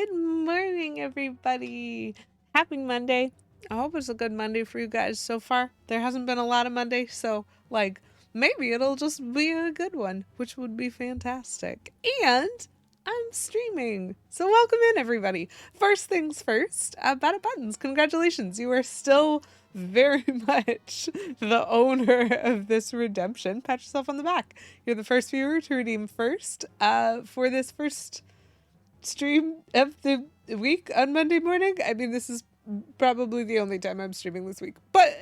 Good morning, everybody. Happy Monday. I hope it's a good Monday for you guys so far. There hasn't been a lot of Mondays, so maybe it'll just be a good one, which would be fantastic. And I'm streaming. So welcome in, everybody. First things first, Bada Buttons, congratulations. You are still very much the owner of this redemption. Pat yourself on the back. You're the first viewer to redeem first for this first stream of the week on Monday morning. I mean, this is probably the only time I'm streaming this week, but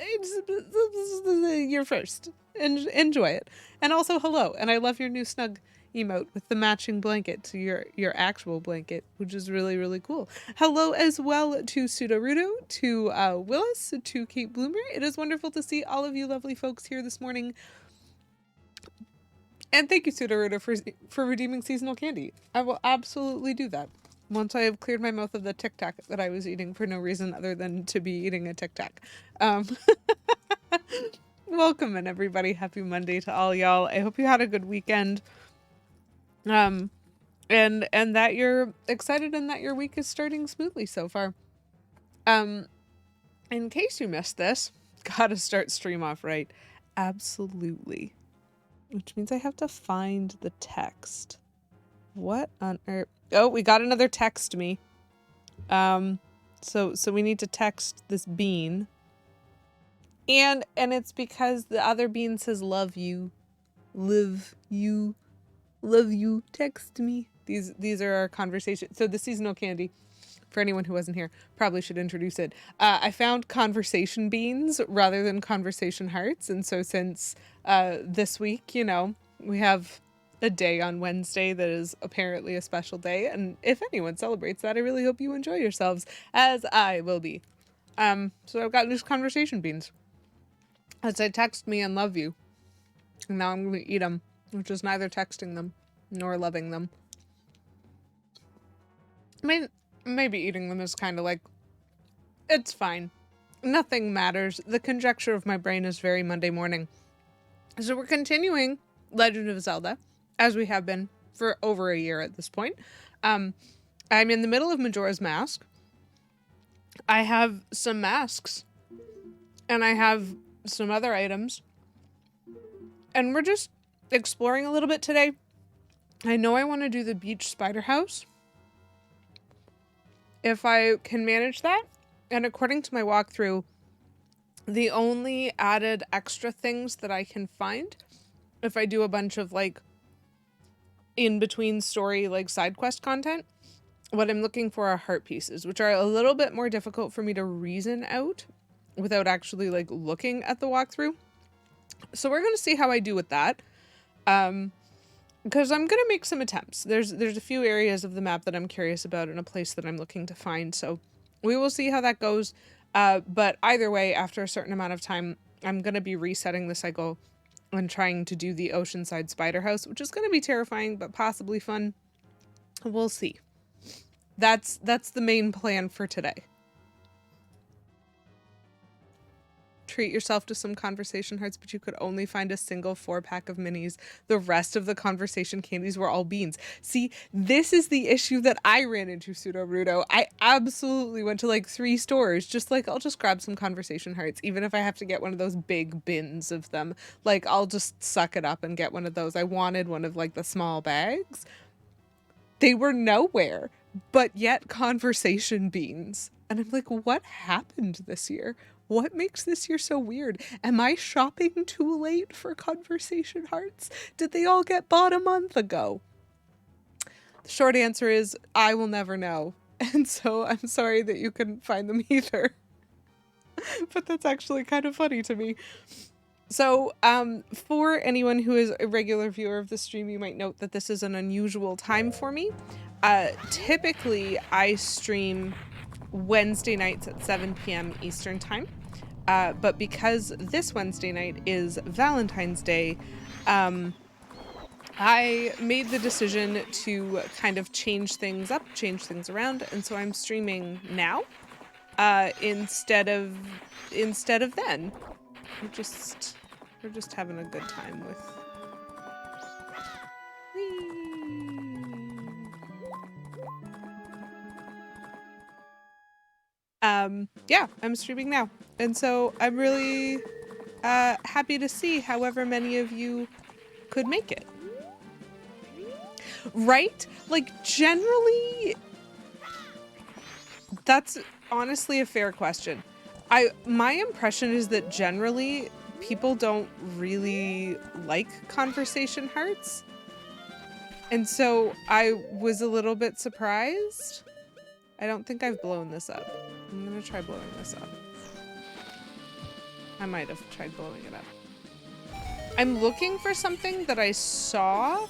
you're first. Enjoy it. And also, hello. And I love your new snug emote with the matching blanket to your actual blanket, which is really, really cool. Hello as well to Sudarudo, to Willis, to Kate Bloomer. It is wonderful to see all of you lovely folks here this morning. And thank you, Sudaruda, for redeeming seasonal candy. I will absolutely do that once I have cleared my mouth of the Tic Tac that I was eating for no reason other than to be eating a Tic Tac. Welcome in, everybody. Happy Monday to all y'all. I hope you had a good weekend. And that you're excited and that your week is starting smoothly so far. In case you missed this, gotta start stream off right. Absolutely. Which means I have to find the text. What on earth? Oh, we got another text me. So we need to text this bean. And it's because the other bean says love you. Love you. Love you. Text me. These are our conversations. So the seasonal candy, for anyone who wasn't here, probably should introduce it. I found conversation beans rather than conversation hearts. And so since this week, you know, we have a day on Wednesday that is apparently a special day. And if anyone celebrates that, I really hope you enjoy yourselves, as I will be. So I've got these conversation beans. As they text me and love you. And now I'm going to eat them, which is neither texting them nor loving them. I mean, maybe eating them is kind of like, it's fine. Nothing matters. The conjecture of my brain is very Monday morning. So we're continuing Legend of Zelda, as we have been for over a year at this point. I'm in the middle of Majora's Mask. I have some masks. And I have some other items. And we're just exploring a little bit today. I know I want to do the beach SpiderHouse. If I can manage that. And according to my walkthrough, the only added extra things that I can find, if I do a bunch of like in-between story like side quest content, what I'm looking for are heart pieces, which are a little bit more difficult for me to reason out without actually like looking at the walkthrough. So we're going to see how I do with that. Because I'm going to make some attempts. There's a few areas of the map that I'm curious about and a place that I'm looking to find. So we will see how that goes. But either way, after a certain amount of time, I'm going to be resetting the cycle and trying to do the Oceanside SpiderHouse, which is going to be terrifying, but possibly fun. We'll see. That's the main plan for today. Treat yourself to some conversation hearts, but you could only find a single 4-pack of minis. The rest of the conversation candies were all beans. See, this is the issue that I ran into, Sudarudo. I absolutely went to like 3 stores, just like, I'll just grab some conversation hearts, even if I have to get one of those big bins of them. Like, I'll just suck it up and get one of those. I wanted one of like the small bags. They were nowhere, but yet conversation beans. And I'm like, what happened this year? What makes this year so weird? Am I shopping too late for conversation hearts? Did they all get bought a month ago? The short answer is, I will never know. And so I'm sorry that you couldn't find them either. But that's actually kind of funny to me. So, for anyone who is a regular viewer of the stream, you might note that this is an unusual time for me. Typically, I stream Wednesday nights at 7 p.m. Eastern Time. But because this Wednesday night is Valentine's Day, I made the decision to kind of change things up, change things around, and so I'm streaming now instead of then. We're just having a good time with. Whee! Yeah, I'm streaming now. And so I'm really happy to see however many of you could make it. Right? Like, generally, that's honestly a fair question. My impression is that generally people don't really like conversation hearts. And so I was a little bit surprised. I don't think I've blown this up. I'm gonna try blowing this up. I might have tried blowing it up. I'm looking for something that I saw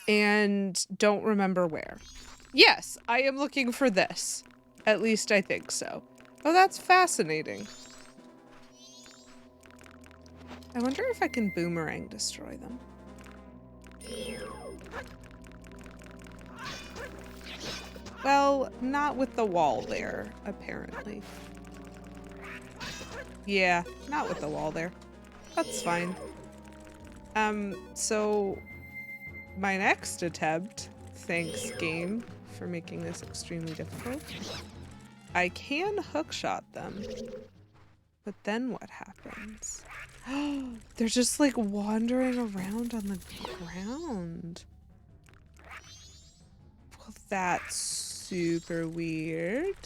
and don't remember where. Yes, I am looking for this. At least I think so. Oh, that's fascinating. I wonder if I can boomerang destroy them. Well, not with the wall there, apparently. Yeah, not with the wall there. That's fine. So my next attempt, thanks game for making this extremely difficult. I can hookshot them, but then what happens? They're just like wandering around on the ground. Well, that's super weird.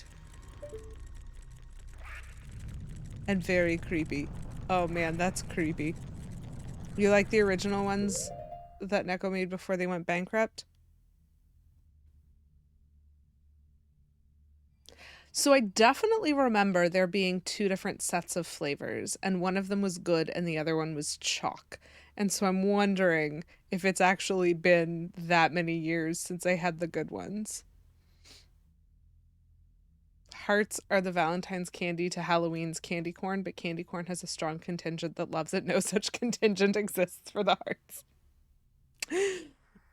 And very creepy. Oh man, that's creepy. You like the original ones that Neko made before they went bankrupt? So I definitely remember there being two different sets of flavors, and one of them was good and the other one was chalk. And so I'm wondering if it's actually been that many years since I had the good ones. Hearts are the Valentine's candy to Halloween's candy corn, but candy corn has a strong contingent that loves it. No such contingent exists for the hearts.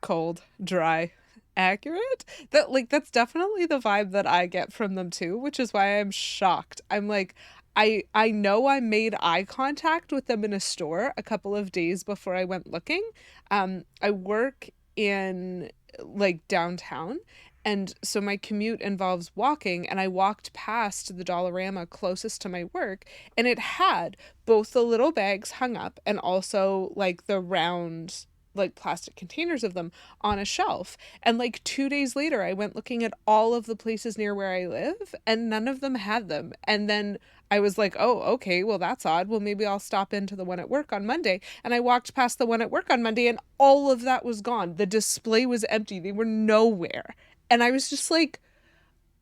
Cold, dry, accurate. That's definitely the vibe that I get from them too, which is why I'm shocked. I'm like, I know I made eye contact with them in a store a couple of days before I went looking. I work in like downtown, and so my commute involves walking, and I walked past the Dollarama closest to my work, and it had both the little bags hung up and also like the round like plastic containers of them on a shelf. And like 2 days later, I went looking at all of the places near where I live and none of them had them. And then I was like, oh, okay, well, that's odd. Well, maybe I'll stop into the one at work on Monday. And I walked past the one at work on Monday and all of that was gone. The display was empty. They were nowhere. And I was just like,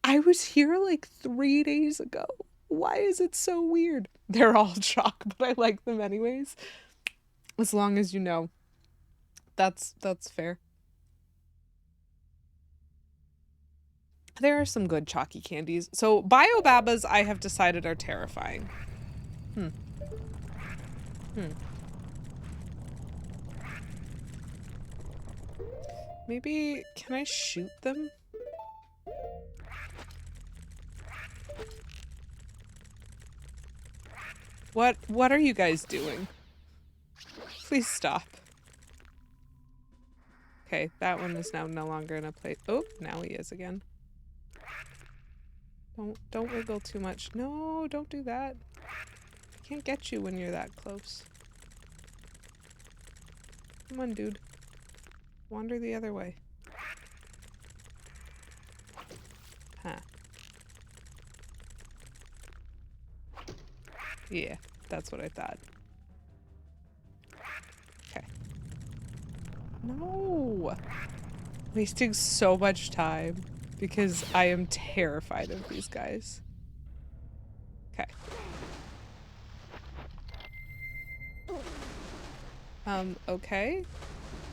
I was here like 3 days ago. Why is it so weird? They're all chalk, but I like them anyways. As long as you know. That's fair. There are some good chalky candies. So Biobabas I have decided are terrifying. Maybe, can I shoot them? What are you guys doing? Please stop. Okay, that one is now no longer in a place. Oh, now he is again. Don't wiggle too much. No, don't do that. I can't get you when you're that close. Come on, dude. Wander the other way. Huh. Yeah, that's what I thought. Okay. No! Wasting so much time because I am terrified of these guys. Okay. Okay.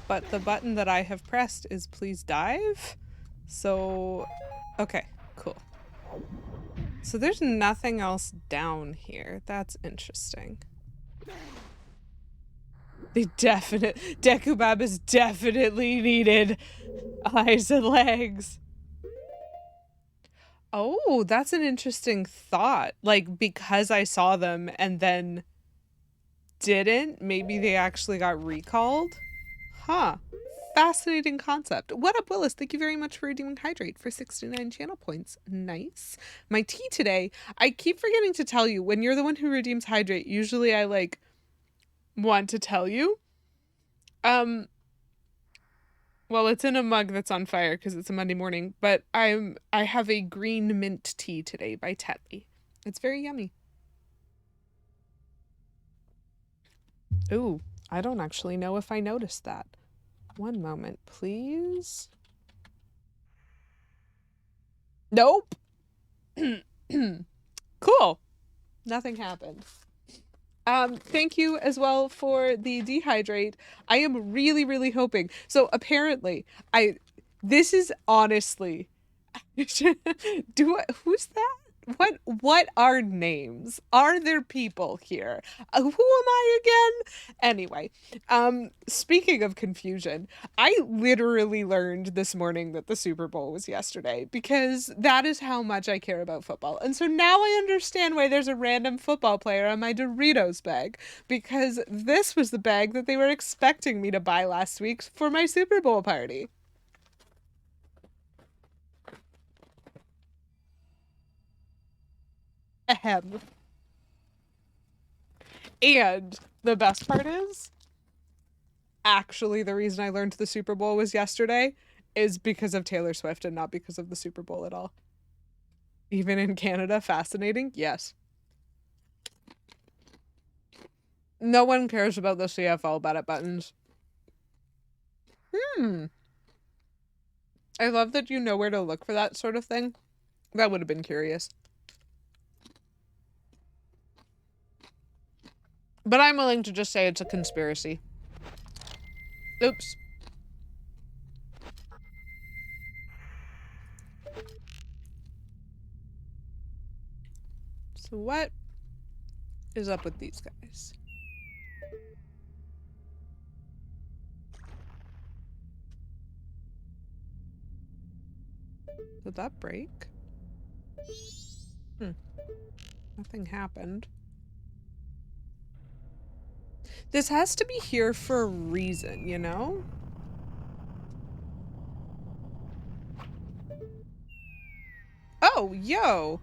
But the button that I have pressed is please dive. So, okay, cool. So there's nothing else down here. That's interesting. Dekubab is definitely needed eyes and legs. Oh, that's an interesting thought. Like, because I saw them and then didn't, maybe they actually got recalled? Huh. fascinating concept. What up, Willis? Thank you very much for redeeming Hydrate for 69 channel points. Nice. My tea today, I keep forgetting to tell you, when you're the one who redeems Hydrate, usually I like want to tell you. Well, it's in a mug that's on fire because it's a Monday morning, but I have a green mint tea today by Tetley. It's very yummy. Ooh, I don't actually know if I noticed that. One moment, please. Nope. Cool. Nothing happened. Thank you as well for the dehydrate. I am really, really hoping. So apparently, this is honestly, who's that? What are names? Are there people here? Who am I again? Anyway, speaking of confusion, I literally learned this morning that the Super Bowl was yesterday because that is how much I care about football. And so now I understand why there's a random football player on my Doritos bag, because this was the bag that they were expecting me to buy last week for my Super Bowl party. Ahem. And the best part is, actually, the reason I learned the Super Bowl was yesterday is because of Taylor Swift and not because of the Super Bowl at all. Even in Canada, fascinating? Yes. No one cares about the CFL Bennett buttons. I love that you know where to look for that sort of thing. That would have been curious. But I'm willing to just say it's a conspiracy. Oops. So what is up with these guys? Did that break? Nothing happened. This has to be here for a reason, you know? Oh, yo!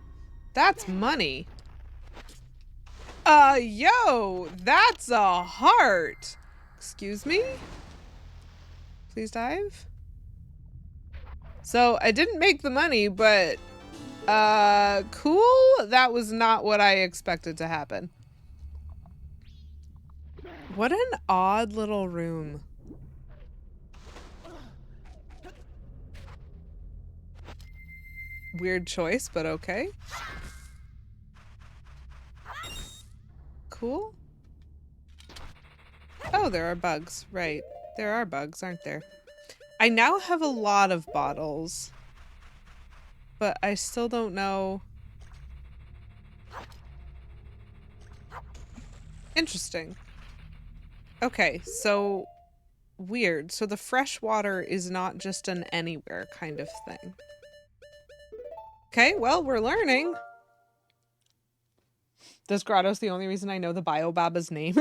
That's money. Yo! That's a heart! Excuse me? Please dive? So, I didn't make the money, but... cool? That was not what I expected to happen. What an odd little room. Weird choice, but okay. Cool. Oh, there are bugs. Right. There are bugs, aren't there? I now have a lot of bottles, but I still don't know. Interesting. Okay, so weird. So the fresh water is not just an anywhere kind of thing. Okay, well, we're learning. This grotto's the only reason I know the Biobaba's name.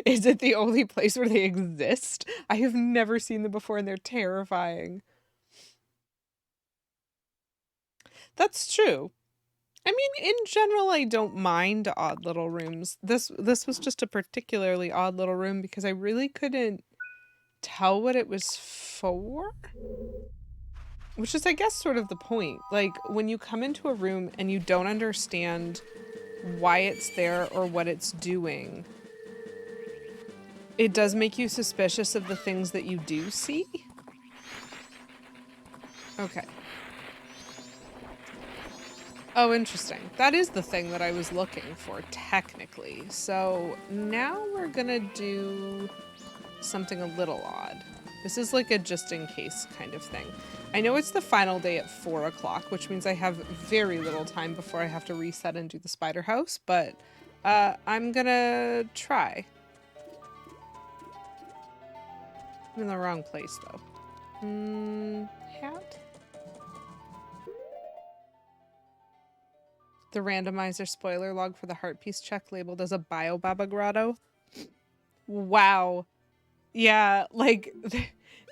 Is it the only place where they exist? I have never seen them before and they're terrifying. That's true. I mean, in general, I don't mind odd little rooms. This was just a particularly odd little room because I really couldn't tell what it was for. Which is, I guess, sort of the point. Like, when you come into a room and you don't understand why it's there or what it's doing, it does make you suspicious of the things that you do see. Okay. Oh, interesting. That is the thing that I was looking for, technically. So now we're gonna do something a little odd. This is like a just in case kind of thing. I know it's the final day at 4 o'clock, which means I have very little time before I have to reset and do the SpiderHouse, but I'm gonna try. I'm in the wrong place though. Hat? The randomizer spoiler log for the heart piece check labeled as a Biobaba grotto. Wow. Yeah, like,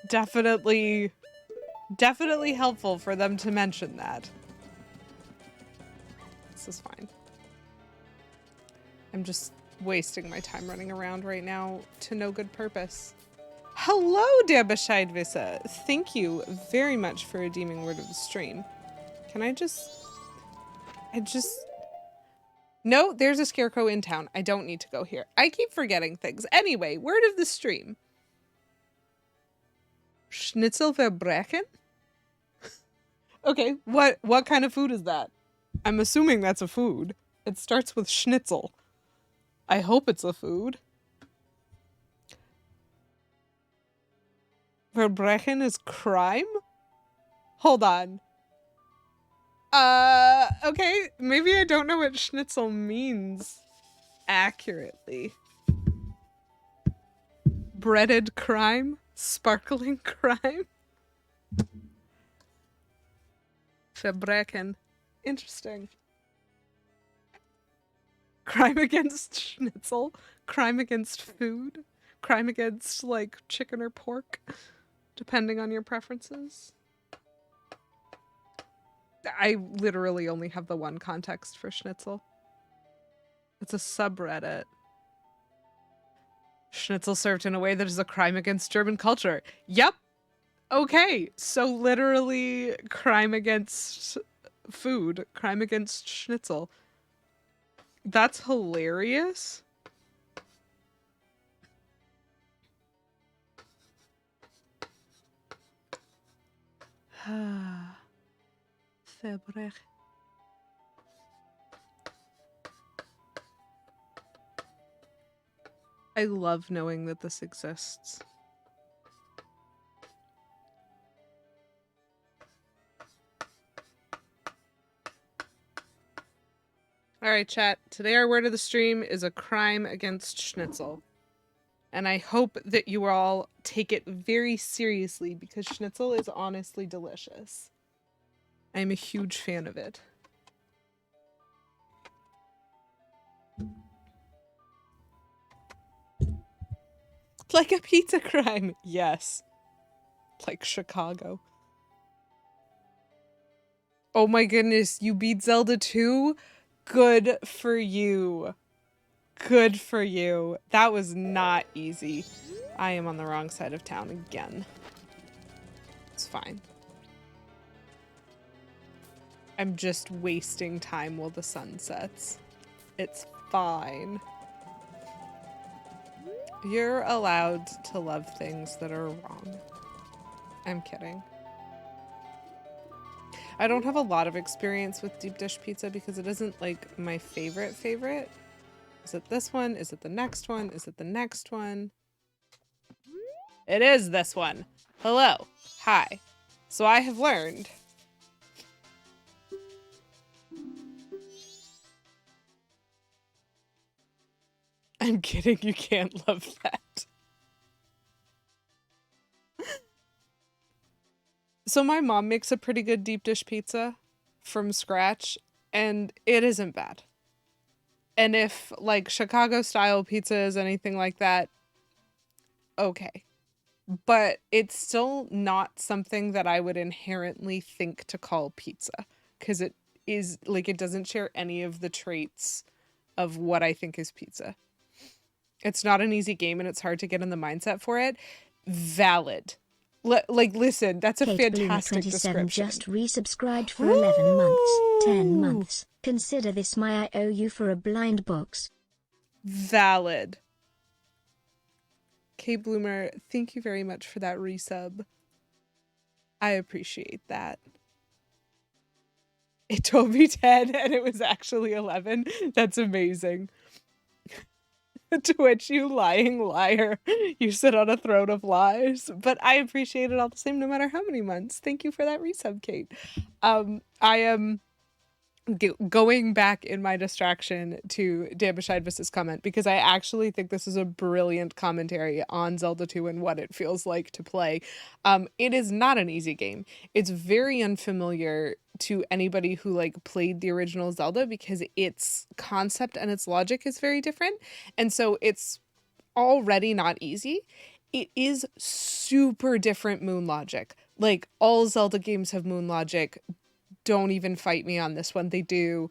definitely helpful for them to mention that. This is fine. I'm just wasting my time running around right now to no good purpose. Hello, der Bescheidwisser. Thank you very much for redeeming word of the stream. Can I just... No, there's a scarecrow in town. I don't need to go here. I keep forgetting things. Anyway, word of the stream. Schnitzelverbrechen? Okay, what kind of food is that? I'm assuming that's a food. It starts with schnitzel. I hope it's a food. Verbrechen is crime? Hold on. Okay, maybe I don't know what schnitzel means accurately. Breaded crime? Sparkling crime? Verbrechen. Interesting. Crime against schnitzel? Crime against food? Crime against, like, chicken or pork? Depending on your preferences. I literally only have the one context for schnitzel. It's a subreddit. Schnitzel served in a way that is a crime against German culture. Yep. Okay. So literally crime against food. Crime against schnitzel. That's hilarious. Verbrechen. I love knowing that this exists. Alright, chat. Today our word of the stream is a crime against schnitzel. And I hope that you all take it very seriously because schnitzel is honestly delicious. I'm a huge fan of it. Like a pizza crime. Yes. Like Chicago. Oh my goodness, you beat Zelda 2? Good for you. Good for you. That was not easy. I am on the wrong side of town again. It's fine. I'm just wasting time while the sun sets. It's fine. You're allowed to love things that are wrong. I'm kidding. I don't have a lot of experience with deep dish pizza because it isn't like my favorite. Is it this one? Is it the next one? Is it the next one? It is this one. Hello. Hi. So I have learned. I'm kidding. You can't love that. So my mom makes a pretty good deep dish pizza from scratch, and it isn't bad. And if, like, Chicago-style pizza is anything like that, okay. But it's still not something that I would inherently think to call pizza. Because it is, like, it doesn't share any of the traits of what I think is pizza. It's not an easy game, and it's hard to get in the mindset for it. Valid. Like, listen, that's a Kate fantastic Bloomer 27 description. just resubscribed for 11 months. 10 months. Consider this my I owe you for a blind box. Valid. Kate Bloomer, thank you very much for that resub. I appreciate that. It told me 10 and it was actually 11. That's amazing. To which, you lying liar, you sit on a throne of lies. But I appreciate it all the same, no matter how many months. Thank you for that resub, Kate. I am going back in my distraction to Dan Bescheidvis's comment because I actually think this is a brilliant commentary on Zelda 2 and what it feels like to play. It is not an easy game. It's very unfamiliar to anybody who like played the original Zelda because its concept and its logic is very different. And so it's already not easy. it is super different moon logic. Like, all Zelda games have moon logic. Don't even fight me on this one. They do.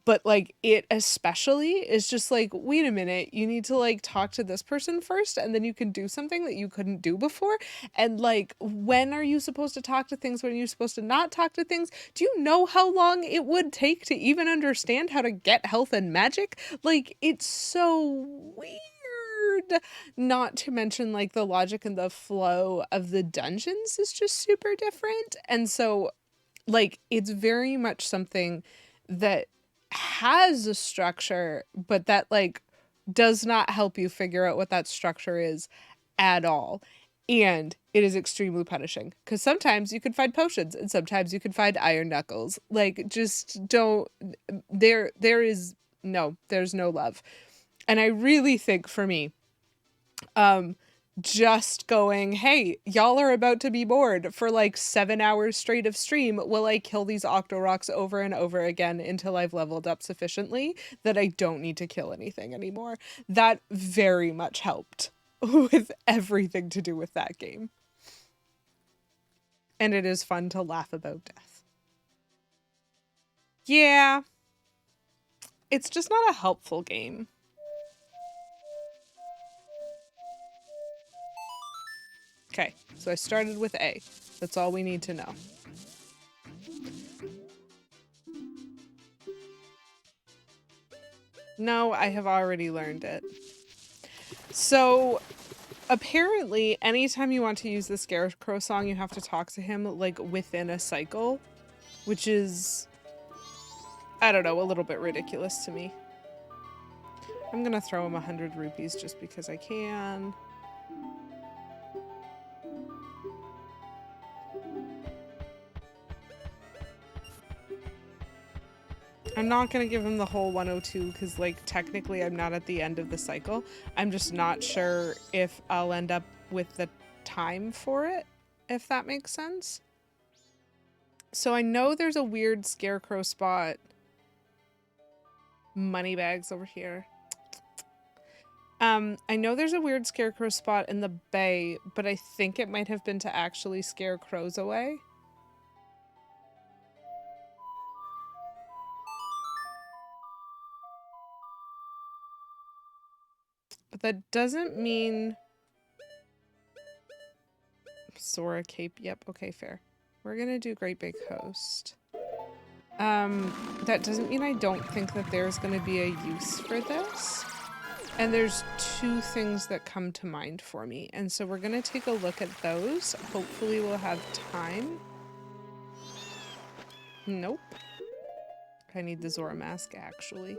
But like, it especially is just like, wait a minute, you need to like talk to this person first and then you can do something that you couldn't do before. And like, when are you supposed to talk to things? When are you supposed to not talk to things? Do you know how long it would take to even understand how to get health and magic? Like, it's so weird. Not to mention like the logic and the flow of the dungeons is just super different. And so like, it's very much something that has a structure, but that like does not help you figure out what that structure is at all. And it is extremely punishing because sometimes you can find potions and sometimes you can find iron knuckles. Like, just don't, there's no love. And I really think for me, just going, hey, y'all are about to be bored for like 7 hours straight of stream while I kill these Octorocks over and over again until I've leveled up sufficiently that I don't need to kill anything anymore. That very much helped with everything to do with that game. And it is fun to laugh about death. Yeah. It's just not a helpful game. Okay, so I started with A. That's all we need to know. No, I have already learned it. So, apparently, anytime you want to use the Scarecrow song, you have to talk to him, like, within a cycle. Which is, I don't know, a little bit ridiculous to me. I'm gonna throw him 100 rupees just because I can. I'm not going to give him the whole 102 because, like, technically I'm not at the end of the cycle. I'm just not sure if I'll end up with the time for it, if that makes sense. So I know there's a weird Scarecrow spot. Moneybags over here. I know there's a weird Scarecrow spot in the bay, but I think it might have been to actually scare crows away. But that doesn't mean... Sora Cape, yep, okay, fair. We're gonna do Great Big Host. That doesn't mean I don't think that there's gonna be a use for this. And there's two things that come to mind for me. And so we're gonna take a look at those. Hopefully we'll have time. Nope. I need the Zora mask, actually.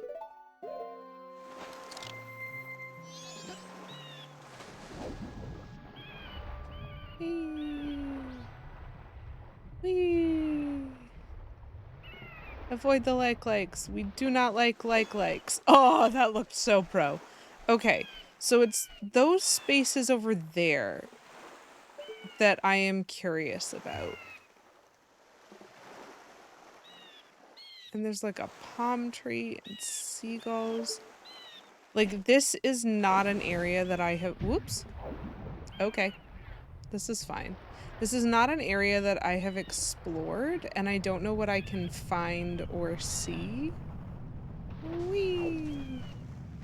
Whee! Whee! Avoid the likes. We do not like likes. Oh, that looked so pro. Okay, so it's those spaces over there that I am curious about. And there's like a palm tree and seagulls. Like, this is not an area that I have... Whoops. Okay. This is fine. This is not an area that I have explored, and I don't know what I can find or see. Whee!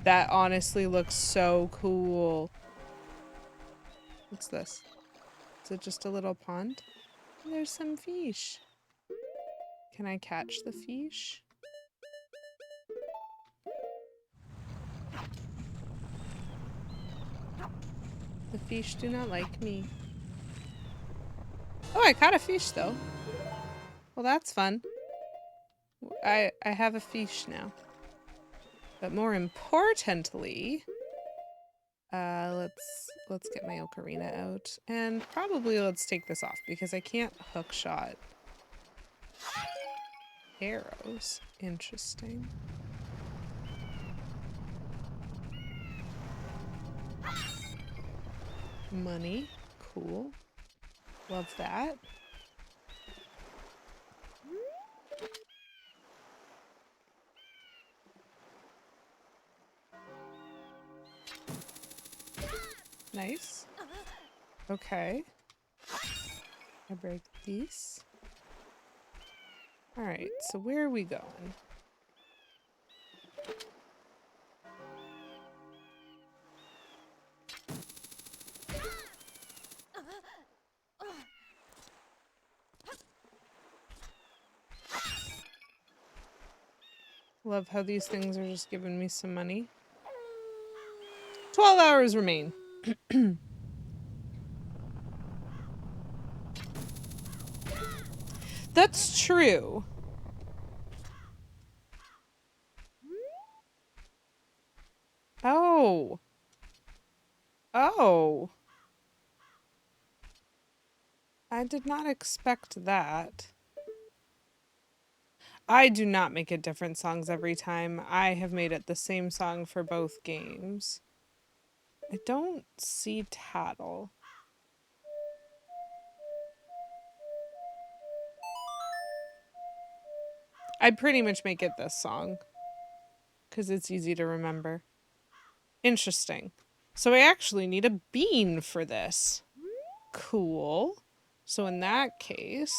That honestly looks so cool. What's this? Is it just a little pond? There's some fish. Can I catch the fish? The fish do not like me. Oh, I caught a fish though. Well, that's fun. I have a fish now. But more importantly, let's get my ocarina out, and probably let's take this off because I can't hook shot arrows. Interesting. Money, cool. Love that. Nice. Okay. I break these. Alright, so where are we going? Love how these things are just giving me some money. 12 hours remain. That's true. Oh. Oh. I did not expect that. I do not make it different songs every time. I have made it the same song for both games. I don't see Tattle. I pretty much make it this song because it's easy to remember. Interesting. So I actually need a bean for this. Cool. So in that case,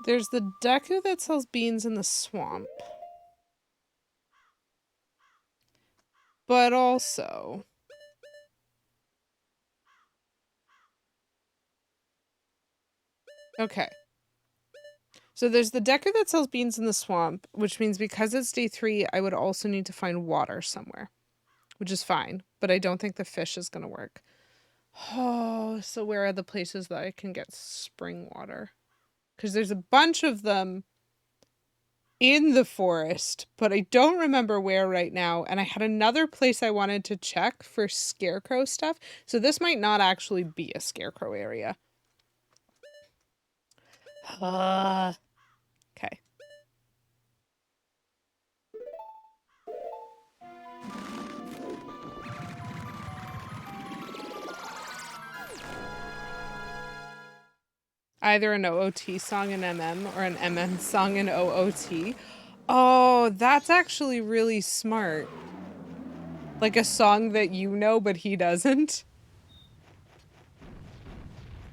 there's the Deku that sells beans in the swamp. But also, okay. So there's the Deku that sells beans in the swamp, which means because it's day 3, I would also need to find water somewhere, which is fine, but I don't think the fish is going to work. Oh, so where are the places that I can get spring water? Because there's a bunch of them in the forest, but I don't remember where right now. And I had another place I wanted to check for scarecrow stuff. So this might not actually be a scarecrow area. Okay. Either an OOT song in MM or an MM song in OOT. Oh, that's actually really smart. Like a song that you know, but he doesn't.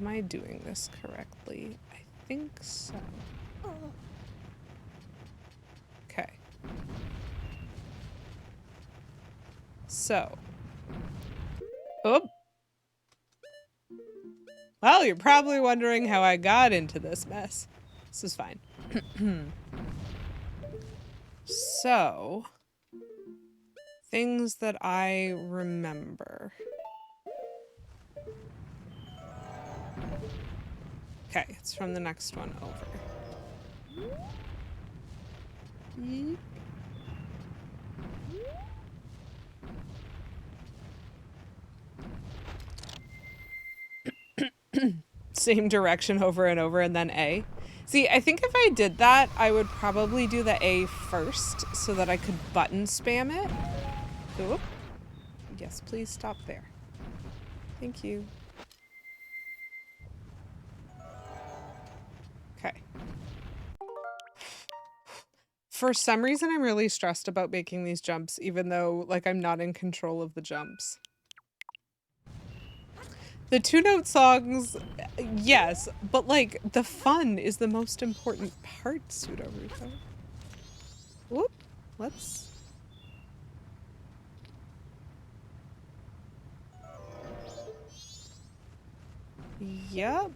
Am I doing this correctly? I think so. Okay. So. Oh. Well, you're probably wondering how I got into this mess. This is fine. So. Things that I remember. Okay, it's from the next one over. Yeep. Same direction over and over and then A. See, I think if I did that, I would probably do the A first so that I could button spam it. Oop. Yes, please stop there. Thank you. Okay. For some reason, I'm really stressed about making these jumps, even though, like, I'm not in control of the jumps. The 2-note songs, yes, but, like, the fun is the most important part, Pseudo-Ruto. Whoop. Let's... Yep.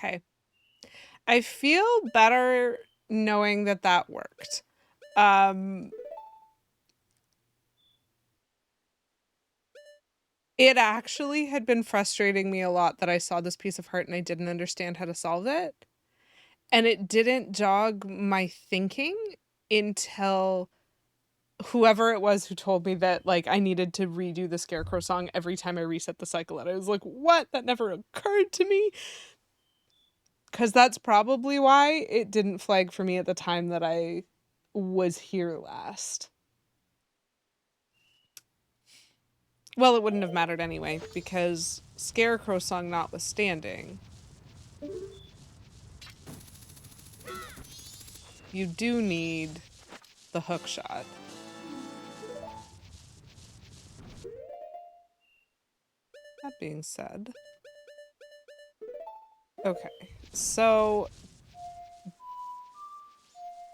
Okay. I feel better knowing that that worked. It actually had been frustrating me a lot that I saw this piece of heart and I didn't understand how to solve it. And it didn't jog my thinking until whoever it was who told me that, like, I needed to redo the Scarecrow song every time I reset the cycle. And I was like, what? That never occurred to me. Because that's probably why it didn't flag for me at the time that I was here last. Well, it wouldn't have mattered anyway, because Scarecrow song notwithstanding, you do need the hook shot. That being said, okay, so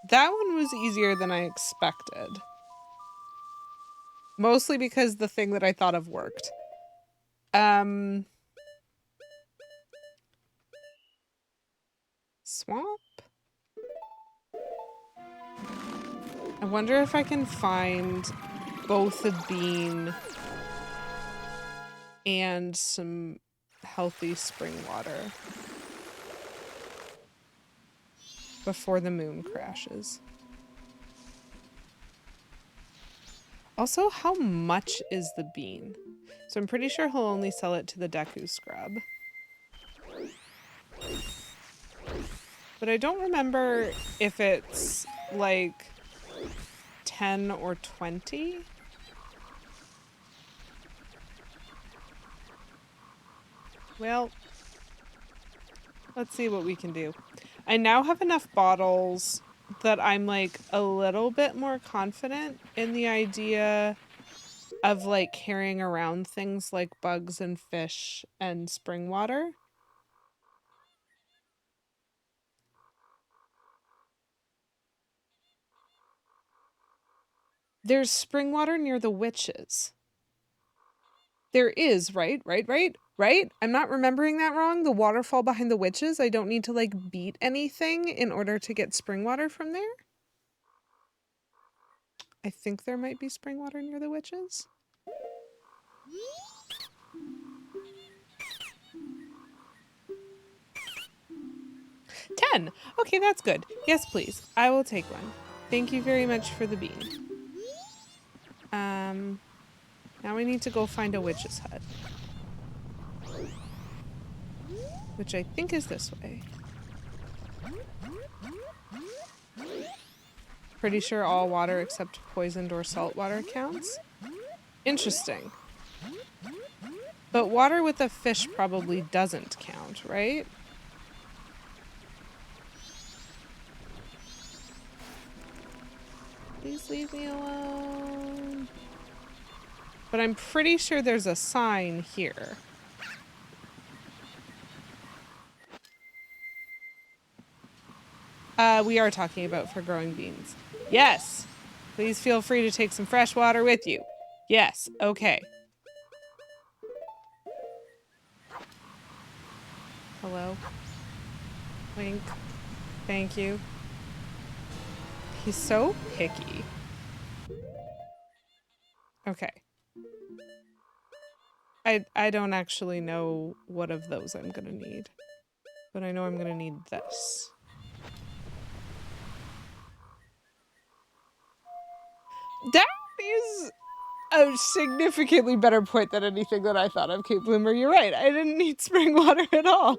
that one was easier than I expected. Mostly because the thing that I thought of worked. Swamp? I wonder if I can find both a bean and some healthy spring water before the moon crashes. Also, how much is the bean? So I'm pretty sure he'll only sell it to the Deku scrub. But I don't remember if it's like 10 or 20. Well, let's see what we can do. I now have enough bottles that I'm like a little bit more confident in the idea of like carrying around things like bugs and fish and spring water. There's spring water near the witches. There is, right? I'm not remembering that wrong. The waterfall behind the witches. I don't need to like beat anything in order to get spring water from there. I think there might be spring water near the witches. 10. Okay, that's good. Yes, please. I will take one. Thank you very much for the bean. Now we need to go find a witch's hut. Which I think is this way. Pretty sure all water except poisoned or salt water counts. Interesting. But water with a fish probably doesn't count, right? Please leave me alone. But I'm pretty sure there's a sign here. We are talking about for growing beans. Yes. Please feel free to take some fresh water with you. Yes. Okay. Hello. Wink. Thank you. He's so picky. Okay. I don't actually know what of those I'm gonna need. But I know I'm gonna need this. That is a significantly better point than anything that I thought of, Kate Bloomer. You're right. I didn't need spring water at all.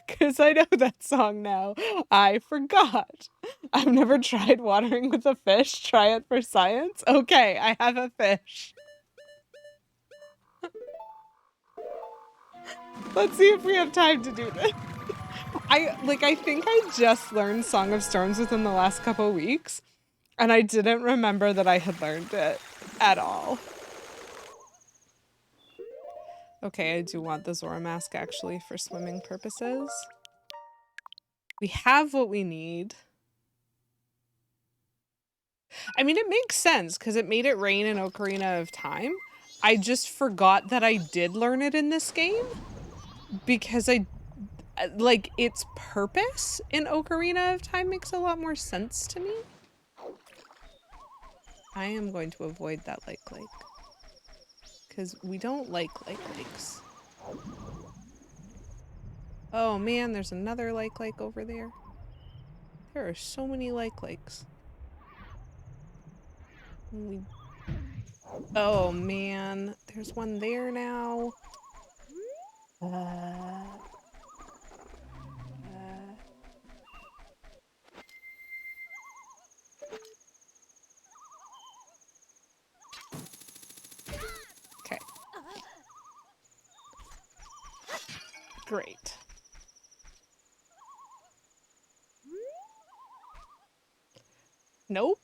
Because I know that song now. I forgot. I've never tried watering with a fish. Try it for science. Okay, I have a fish. Let's see if we have time to do this. I think I just learned Song of Storms within the last couple weeks, and I didn't remember that I had learned it at all. Okay, I do want the Zora mask actually for swimming purposes. We have what we need. I mean, it makes sense because it made it rain in Ocarina of Time. I just forgot that I did learn it in this game because like, its purpose in Ocarina of Time makes a lot more sense to me. I am going to avoid that lake because we don't like lakes. Oh man, there's another lake over there. There are so many lakes. Oh man, there's one there now. Okay. Great. Nope.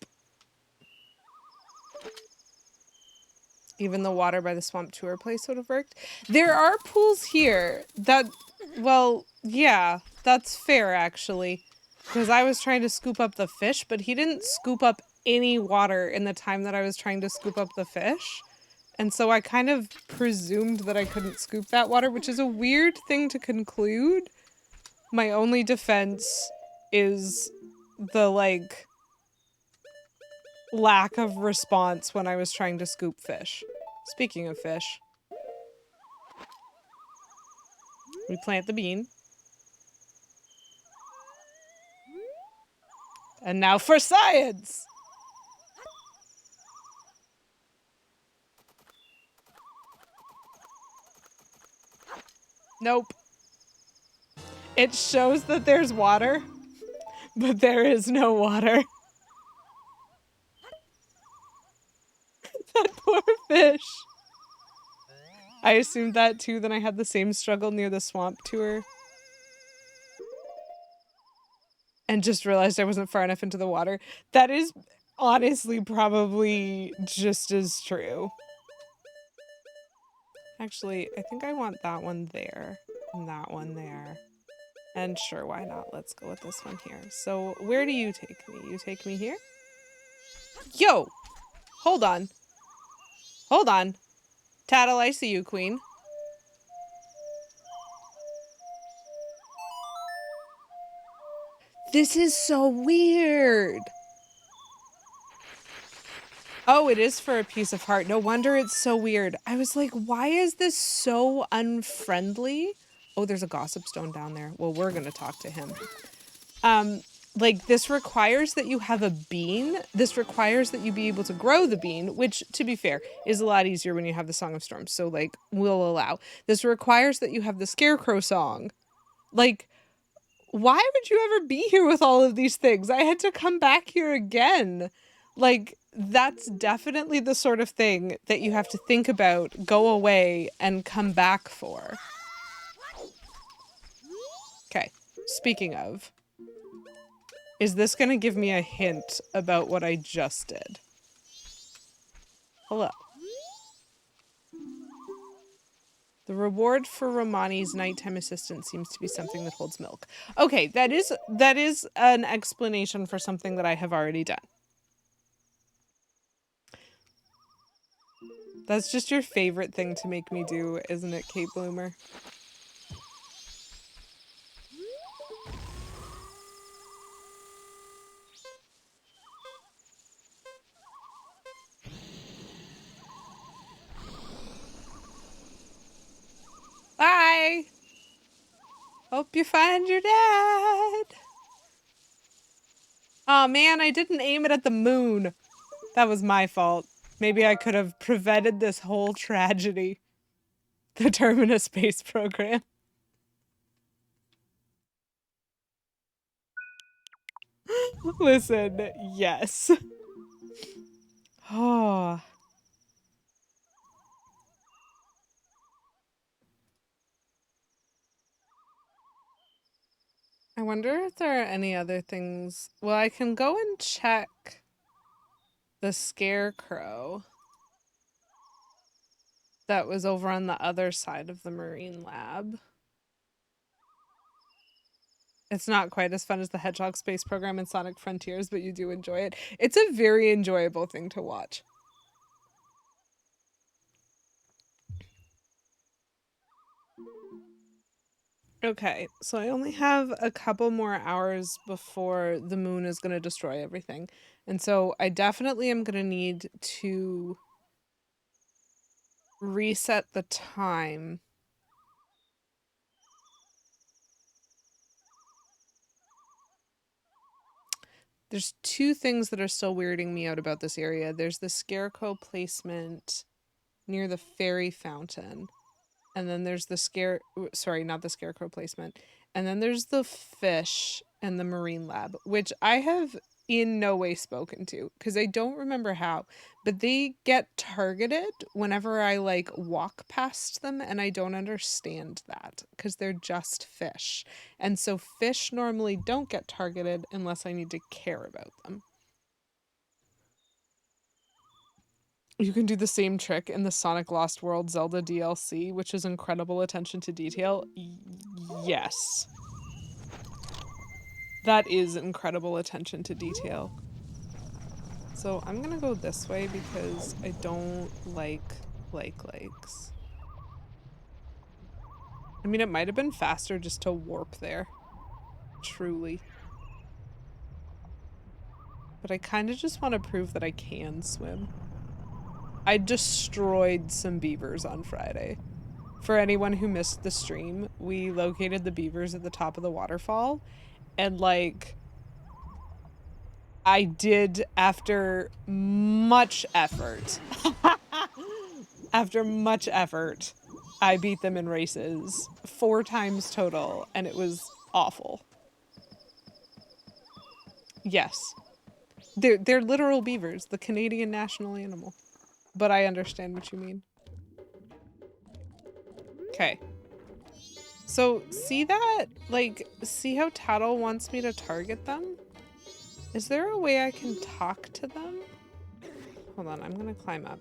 Even the water by the swamp tour place would have worked. There are pools here that, well, yeah, that's fair actually. Because I was trying to scoop up the fish, but he didn't scoop up any water in the time that I was trying to scoop up the fish. And so I kind of presumed that I couldn't scoop that water, which is a weird thing to conclude. My only defense is the, like, lack of response when I was trying to scoop fish. Speaking of fish, we plant the bean. And now for science! Nope. It shows that there's water, but there is no water. That poor fish. I assumed that too, then I had the same struggle near the swamp tour. And just realized I wasn't far enough into the water. That is honestly probably just as true. Actually, I think I want that one there and that one there. And sure, why not? Let's go with this one here. So where do you take me? You take me here? Yo! Hold on. Hold on. Tattle, I see you, queen. This is so weird. Oh, it is for a piece of heart. No wonder it's so weird. I was like, why is this so unfriendly? Oh, there's a gossip stone down there. Well, we're gonna talk to him. Like, this requires that you have a bean. This requires that you be able to grow the bean, which, to be fair, is a lot easier when you have the Song of Storms. So, like, we'll allow. This requires that you have the Scarecrow song. Like, why would you ever be here with all of these things? I had to come back here again. Like, that's definitely the sort of thing that you have to think about, go away, and come back for. Okay, speaking of, is this going to give me a hint about what I just did? Hello. The reward for Romani's nighttime assistant seems to be something that holds milk. Okay, that is an explanation for something that I have already done. That's just your favorite thing to make me do, isn't it, Kate Bloomer? Bye! Hope you find your dad! Oh man, I didn't aim it at the moon. That was my fault. Maybe I could have prevented this whole tragedy. The Terminus space program. Listen, yes. Oh. I wonder if there are any other things. Well, I can go and check the Scarecrow that was over on the other side of the Marine Lab. It's not quite as fun as the Hedgehog space program in Sonic Frontiers, but you do enjoy it. It's a very enjoyable thing to watch. Okay, so I only have a couple more hours before the moon is going to destroy everything. And so I definitely am going to need to reset the time. There's two things that are still weirding me out about this area. There's the Scarecrow placement near the fairy fountain. And then there's the not the Scarecrow placement. And then there's the fish and the Marine Lab, which I have in no way spoken to because I don't remember how, but they get targeted whenever I like walk past them, and I don't understand that because they're just fish. And so fish normally don't get targeted unless I need to care about them. You can do the same trick in the Sonic Lost World Zelda DLC, which is incredible attention to detail. Yes. That is incredible attention to detail. So I'm gonna go this way because I don't like lakes. I mean, it might have been faster just to warp there. Truly. But I kind of just want to prove that I can swim. I destroyed some beavers on Friday. For anyone who missed the stream, we located the beavers at the top of the waterfall. And like, I did after much effort. After much effort, I beat them in races 4 times total, and it was awful. Yes. They're literal beavers, the Canadian national animal. But I understand what you mean. Okay. So, see that? Like, see how Tattle wants me to target them? Is there a way I can talk to them? Hold on, I'm gonna climb up.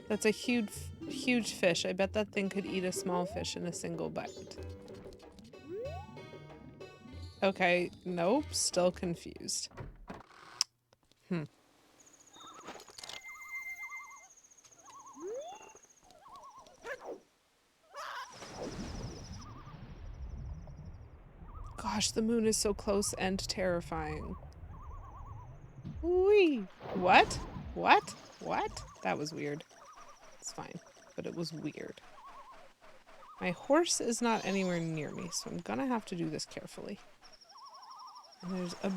That's a huge fish. I bet that thing could eat a small fish in a single bite. Okay, nope, still confused. Gosh, the moon is so close and terrifying. Whee! What? What? What? That was weird. It's fine, but it was weird. My horse is not anywhere near me, so I'm gonna have to do this carefully. And there's a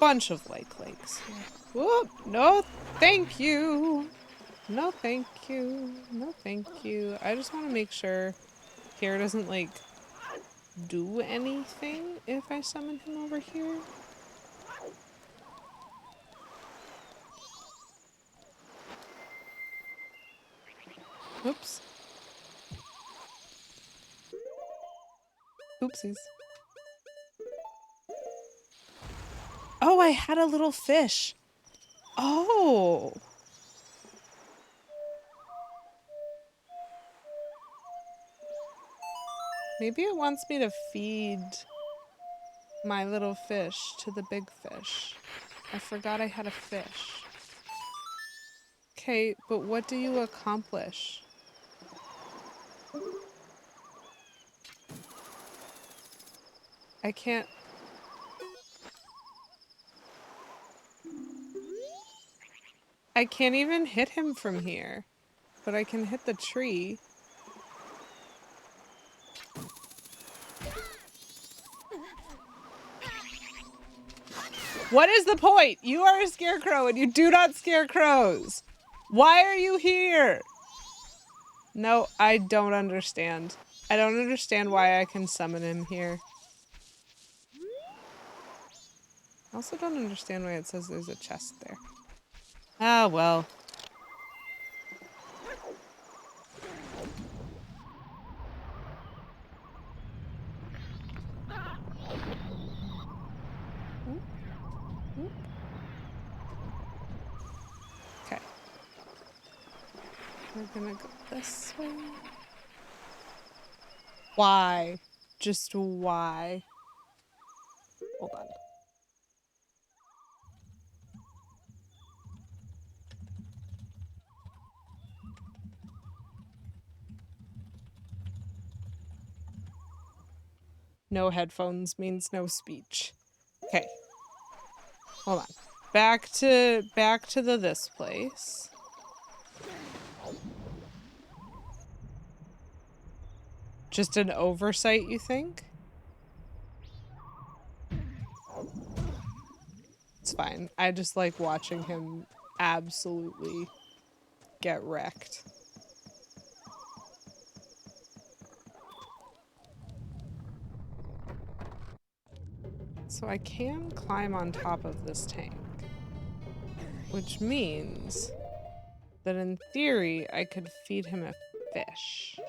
bunch of lakes here. Whoop! No, thank you! No, thank you. No, thank you. I just want to make sure Kara doesn't, like, do anything if I summon him over here. Oops. Oopsies. Oh, I had a little fish. Oh. Maybe it wants me to feed my little fish to the big fish. I forgot I had a fish. Okay, but what do you accomplish? I can't... I can't even hit him from here. But I can hit the tree. What is the point? You are a scarecrow and you do not scare crows. Why are you here? No, I don't understand. I don't understand why I can summon him here. I also don't understand why it says there's a chest there. Ah, well. Okay. We're gonna go this way. Why? Just why? Hold on. No headphones means no speech. Okay. Hold on. Back to this place. Just an oversight, you think? It's fine. I just like watching him absolutely get wrecked. So I can climb on top of this tank, which means that in theory I could feed him a fish.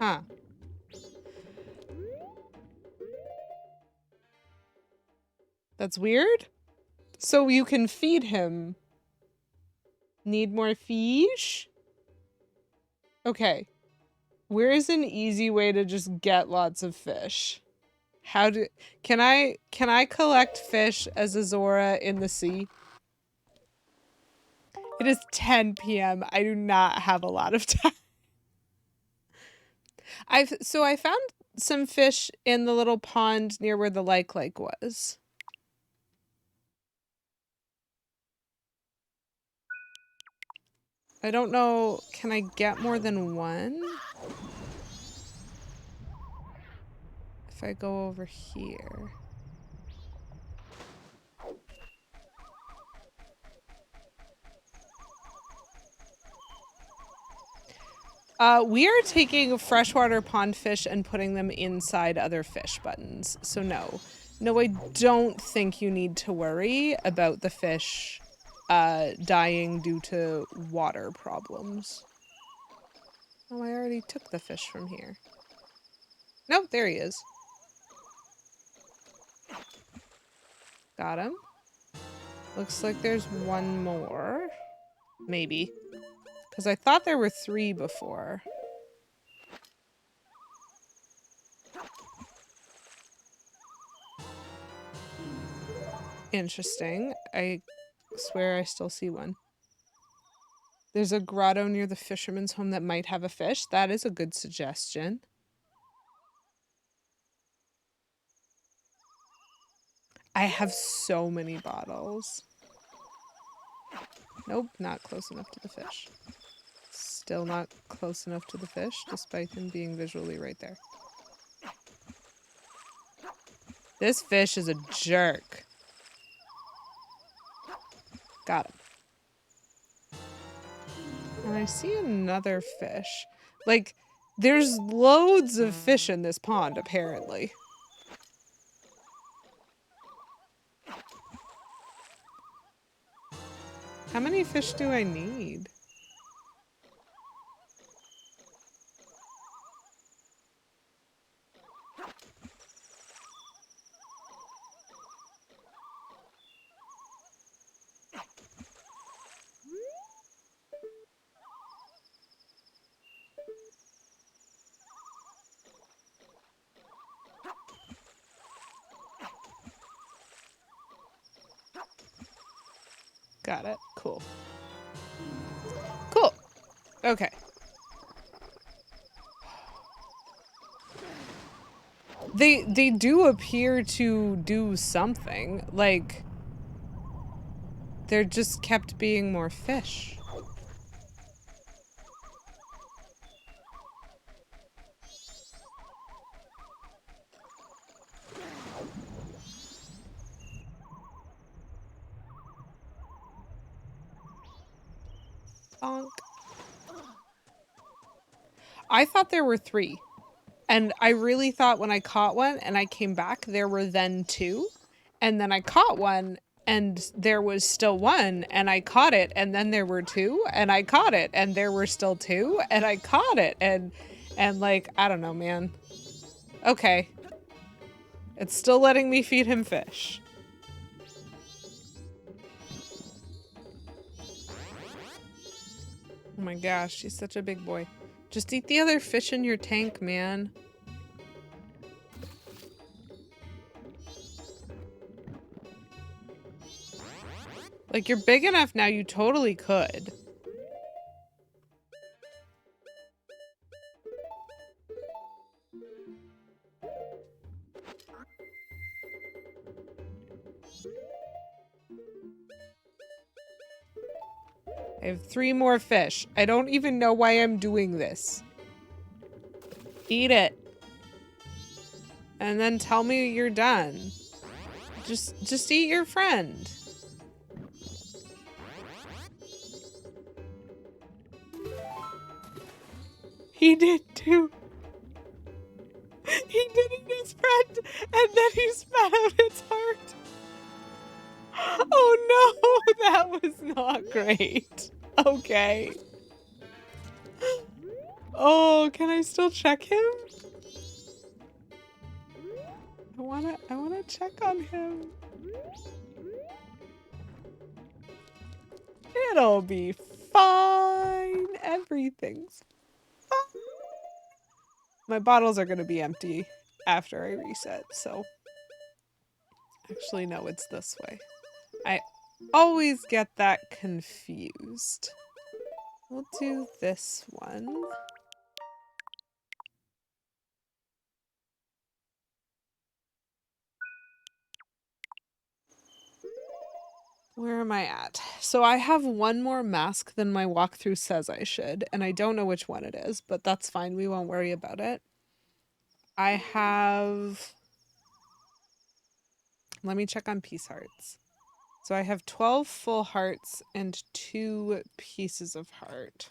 Huh. That's weird. So you can feed him. Need more fish? Okay. Where is an easy way to just get lots of fish? Can I collect fish as a Zora in the sea? It is 10 p.m. I do not have a lot of time. So I found some fish in the little pond near where the lake was. I don't know, can I get more than one? If I go over here. We are taking freshwater pond fish and putting them inside other fish buttons. So no. No, I don't think you need to worry about the fish dying due to water problems. Oh, I already took the fish from here. Nope, there he is. Got him. Looks like there's one more. Maybe. Because I thought there were 3 before. Interesting. I swear I still see one. There's a grotto near the fisherman's home that might have a fish. That is a good suggestion. I have so many bottles. Nope, not close enough to the fish. Still not close enough to the fish, despite him being visually right there. This fish is a jerk. Got him. And I see another fish. Like, there's loads of fish in this pond, apparently. How many fish do I need? Got it. Cool. Cool. Okay. They do appear to do something. Like, there just kept being more fish. Bonk. I thought there were 3. And I really thought when I caught one and I came back, there were then 2. And then I caught one and there was still 1. And I caught it and then there were 2. And I caught it and there were still 2. And I caught it and like, I don't know, man. Okay. It's still letting me feed him fish. Oh my gosh, he's such a big boy. Just eat the other fish in your tank, man. Like, you're big enough now, you totally could. I have 3 more fish. I don't even know why I'm doing this. Eat it. And then tell me you're done. Just eat your friend. He did too. He did eat his friend, and then he spat out its heart. Oh no, that was not great. Okay. Oh, can I still check him? I wanna check on him. It'll be fine. Everything's fine. My bottles are gonna be empty after I reset, so. Actually, no, it's this way. I always get that confused. We'll do this one. Where am I at? So I have one more mask than my walkthrough says I should, and I don't know which one it is, but that's fine. We won't worry about it. I have... Let me check on peace hearts. So I have 12 full hearts and 2 pieces of heart.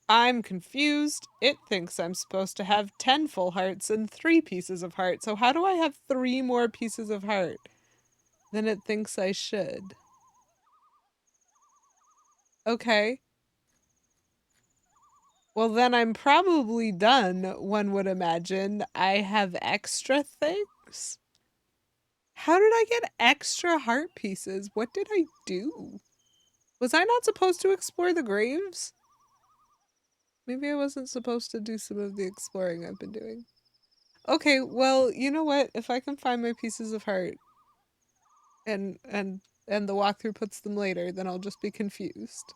I'm confused. It thinks I'm supposed to have 10 full hearts and 3 pieces of heart. So how do I have 3 more pieces of heart than it thinks I should? Okay. Well, then I'm probably done, one would imagine. I have extra things? How did I get extra heart pieces? What did I do? Was I not supposed to explore the graves? Maybe I wasn't supposed to do some of the exploring I've been doing. Okay, well, you know what? If I can find my pieces of heart and the walkthrough puts them later, then I'll just be confused.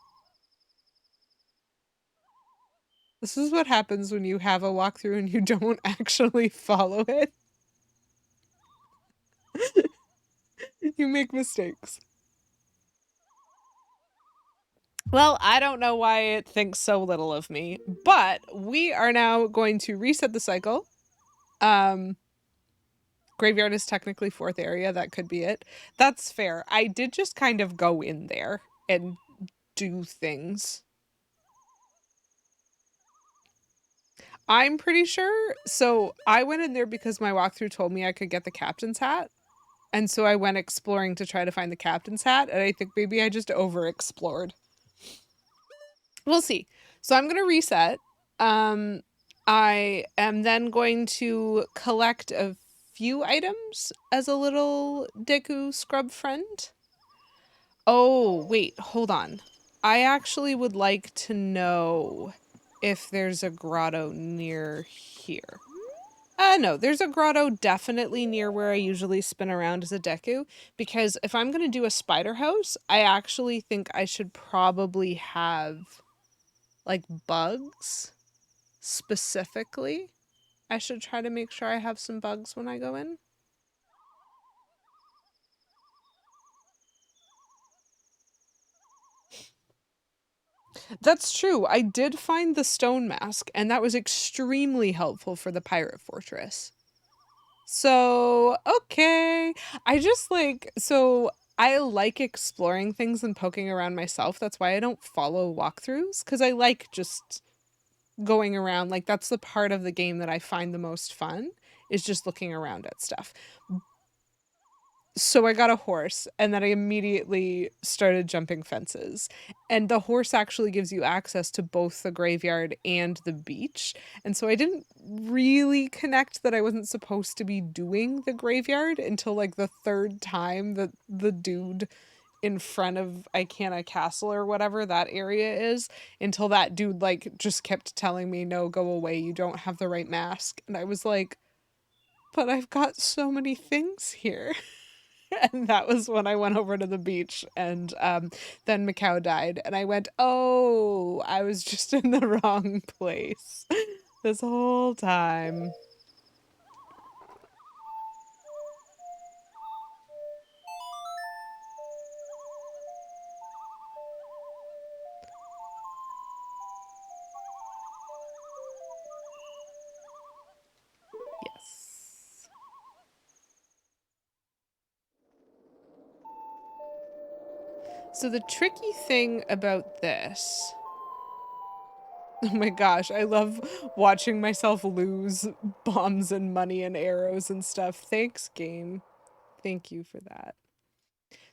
This is what happens when you have a walkthrough and you don't actually follow it. You make mistakes. Well, I don't know why it thinks so little of me, but we are now going to reset the cycle. Graveyard is technically 4th area. That could be it. That's fair. I did just kind of go in there and do things. I'm pretty sure. So I went in there because my walkthrough told me I could get the captain's hat. And so I went exploring to try to find the captain's hat. And I think maybe I just over-explored. We'll see. So I'm going to reset. I am then going to collect a few items as a little Deku scrub friend. Oh, wait, hold on. I actually would like to know if there's a grotto near here. No, there's a grotto definitely near where I usually spin around as a Deku, because if I'm going to do a SpiderHouse, I actually think I should probably have, like, bugs specifically. I should try to make sure I have some bugs when I go in. That's true. I did find the stone mask, and that was extremely helpful for the pirate fortress. So, okay. I just like, so I like exploring things and poking around myself. That's why I don't follow walkthroughs, because I like just going around. Like, that's the part of the game that I find the most fun, is just looking around at stuff. So I got a horse, and then I immediately started jumping fences. And the horse actually gives you access to both the graveyard and the beach. And so I didn't really connect that I wasn't supposed to be doing the graveyard until like the 3rd time that the dude in front of Icana Castle or whatever that area is, until that dude like just kept telling me, no, go away, you don't have the right mask. And I was like, but I've got so many things here. And that was when I went over to the beach, and then Macau died, and I went, oh, I was just in the wrong place this whole time. So the tricky thing about this... Oh my gosh, I love watching myself lose bombs and money and arrows and stuff. Thanks, game. Thank you for that.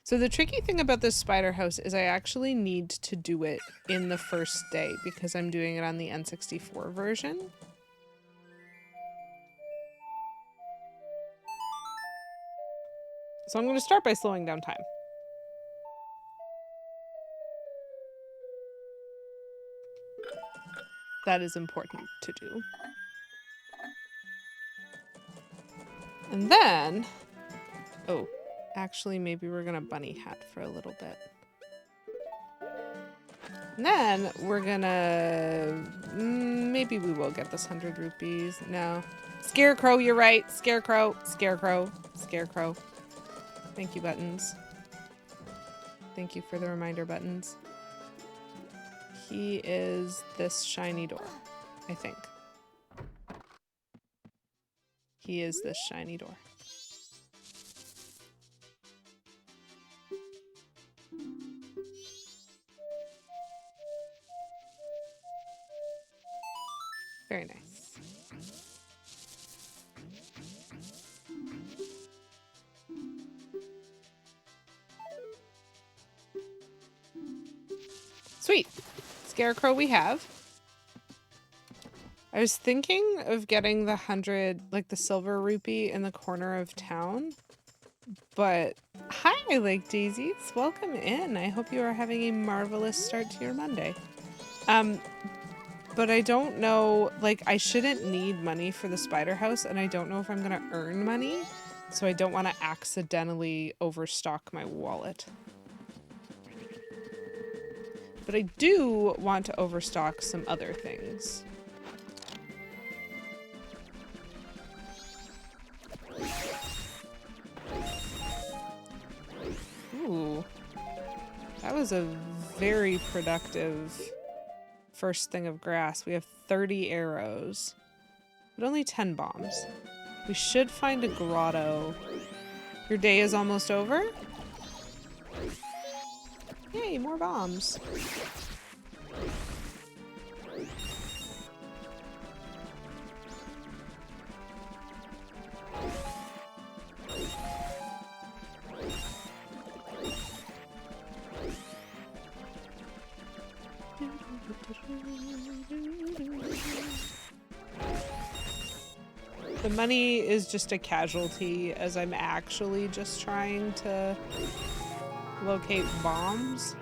So the tricky thing about this spider house is I actually need to do it in the first day because I'm doing it on the N64 version. So I'm going to start by slowing down time. That is important to do. And then, oh, actually maybe we're gonna bunny hat for a little bit. And then we're gonna, maybe we will get this 100 rupees. No. Scarecrow, you're right. Scarecrow, scarecrow, scarecrow. Thank you, buttons. Thank you for the reminder, buttons. He is this shiny door, I think. He is this shiny door. Very nice. Sweet. Scarecrow we have. I was thinking of getting the 100, like the silver rupee in the corner of town. But hi, Lake Daisies. Welcome in. I hope you are having a marvelous start to your Monday. But I don't know, like I shouldn't need money for the spider house and I don't know if I'm gonna earn money. So I don't want to accidentally overstock my wallet. But I do want to overstock some other things. Ooh, that was a very productive first thing of grass. We have 30 arrows, but only 10 bombs. We should find a grotto. Your day is almost over? Yay, more bombs. The money is just a casualty as I'm actually just trying to locate bombs.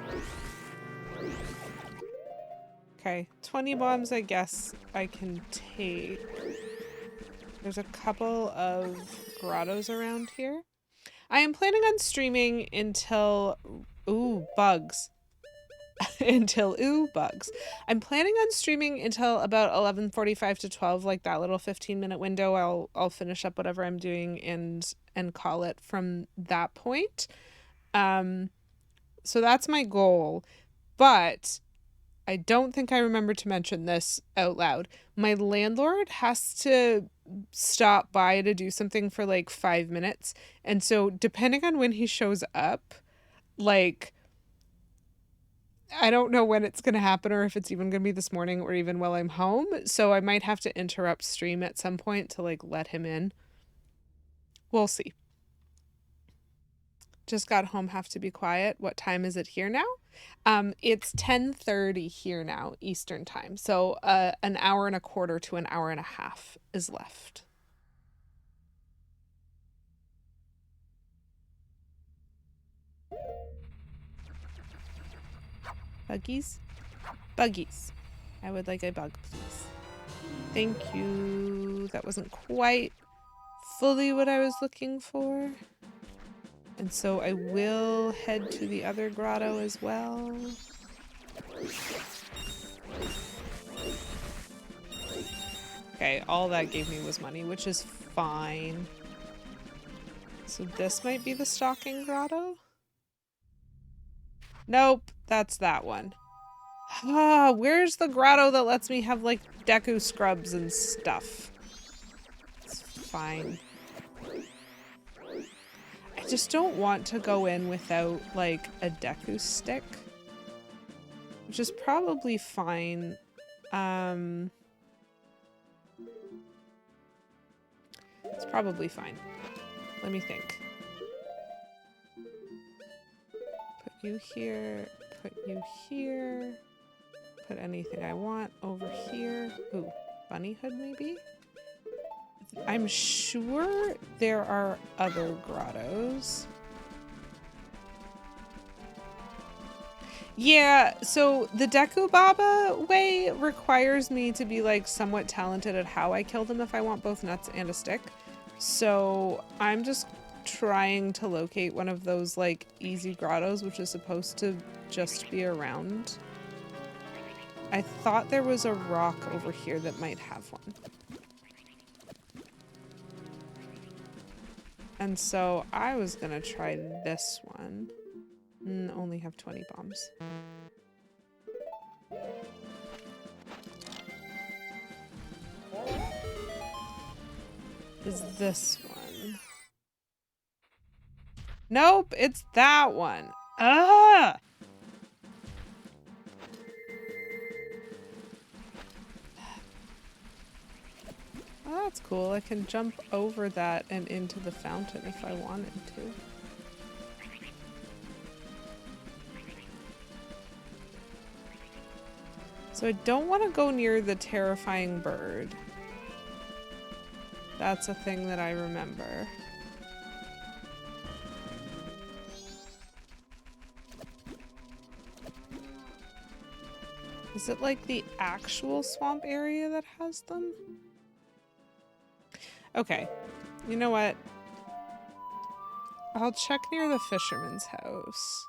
Okay, 20 bombs I guess I can take. There's a couple of grottos around here. I am planning on streaming until... Ooh, bugs. Bugs. I'm planning on streaming until about 11:45 to 12, like that little 15-minute window. I'll finish up whatever I'm doing and call it from that point. So that's my goal. But I don't think I remember to mention this out loud. My landlord has to stop by to do something for like 5 minutes. And so depending on when he shows up, like I don't know when it's going to happen or if it's even going to be this morning or even while I'm home. So I might have to interrupt stream at some point to like let him in. We'll see. Just got home, have to be quiet. What time is it here now? It's 10:30 here now, Eastern time. So an hour and a quarter to an hour and a half is left. Buggies? Buggies. I would like a bug, please. Thank you. That wasn't quite fully what I was looking for. And so I will head to the other grotto as well. Okay, all that gave me was money, which is fine. So this might be the stalking grotto? Nope, that's that one. Ah, where's the grotto that lets me have, like, Deku scrubs and stuff? It's fine. I just don't want to go in without like a Deku stick, which is probably fine. It's probably fine. Let me think. Put you here, put you here, put anything I want over here. Ooh, bunny hood maybe? I'm sure there are other grottos. Yeah, so the Deku Baba way requires me to be like somewhat talented at how I kill them if I want both nuts and a stick. So I'm just trying to locate one of those like easy grottos, which is supposed to just be around. I thought there was a rock over here that might have one. And so I was gonna try this one. Only have 20 bombs. Is this one? Nope, it's that one. Ah! Oh, that's cool. I can jump over that and into the fountain if I wanted to. So I don't want to go near the terrifying bird. That's a thing that I remember. Is it like the actual swamp area that has them? Okay, you know what? I'll check near the fisherman's house.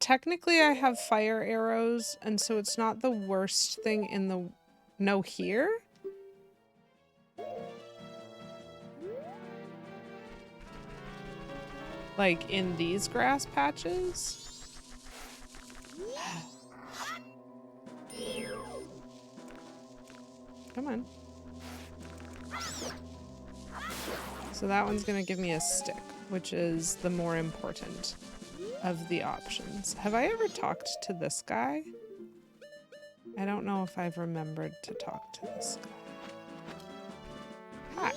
Technically, I have fire arrows, and so it's not the worst thing in the... No, here? Like, in these grass patches? Come on. So that one's gonna give me a stick, which is the more important of the options. Have I ever talked to this guy? I don't know if I've remembered to talk to this guy. Hi.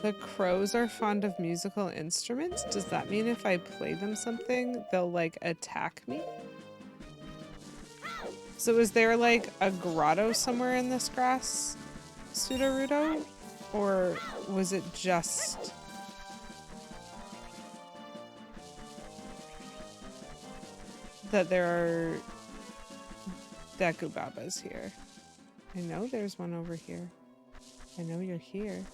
The crows are fond of musical instruments? Does that mean if I play them something, they'll like attack me? So is there like a grotto somewhere in this grass, Sudowoodo? Or was it just... that there are Deku Babas here? I know there's one over here. I know you're here.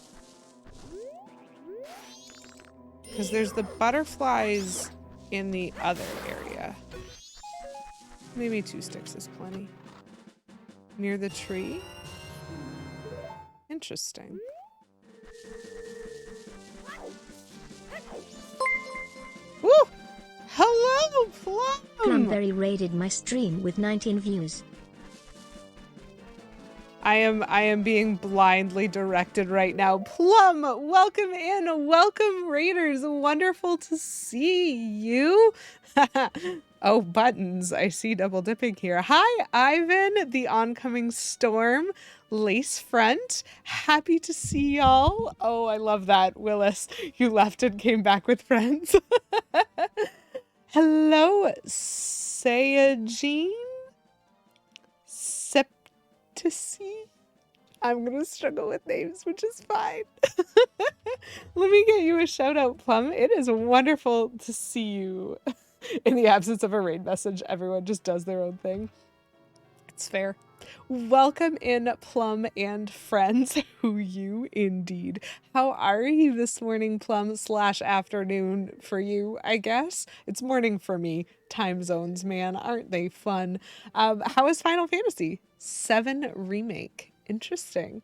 Because there's the butterflies in the other area. Maybe 2 sticks is plenty. Near the tree? Interesting. Woo! Hello, Plum! Plumberry raided my stream with 19 views. I am being blindly directed right now. Plum, welcome in. Welcome, Raiders. Wonderful to see you. Oh, buttons. I see double dipping here. Hi, Ivan, the oncoming storm, lace front. Happy to see y'all. Oh, I love that. Willis, you left and came back with friends. Hello, Sayajin. Septici. I'm gonna struggle with names, which is fine. Let me get you a shout out, Plum. It is wonderful to see you. In the absence of a raid message, everyone just does their own thing. It's fair. Welcome in, Plum and friends. Who you indeed. How are you this morning, Plum / afternoon for you, I guess? It's morning for me. Time zones, man. Aren't they fun? How is Final Fantasy VII Remake? Interesting.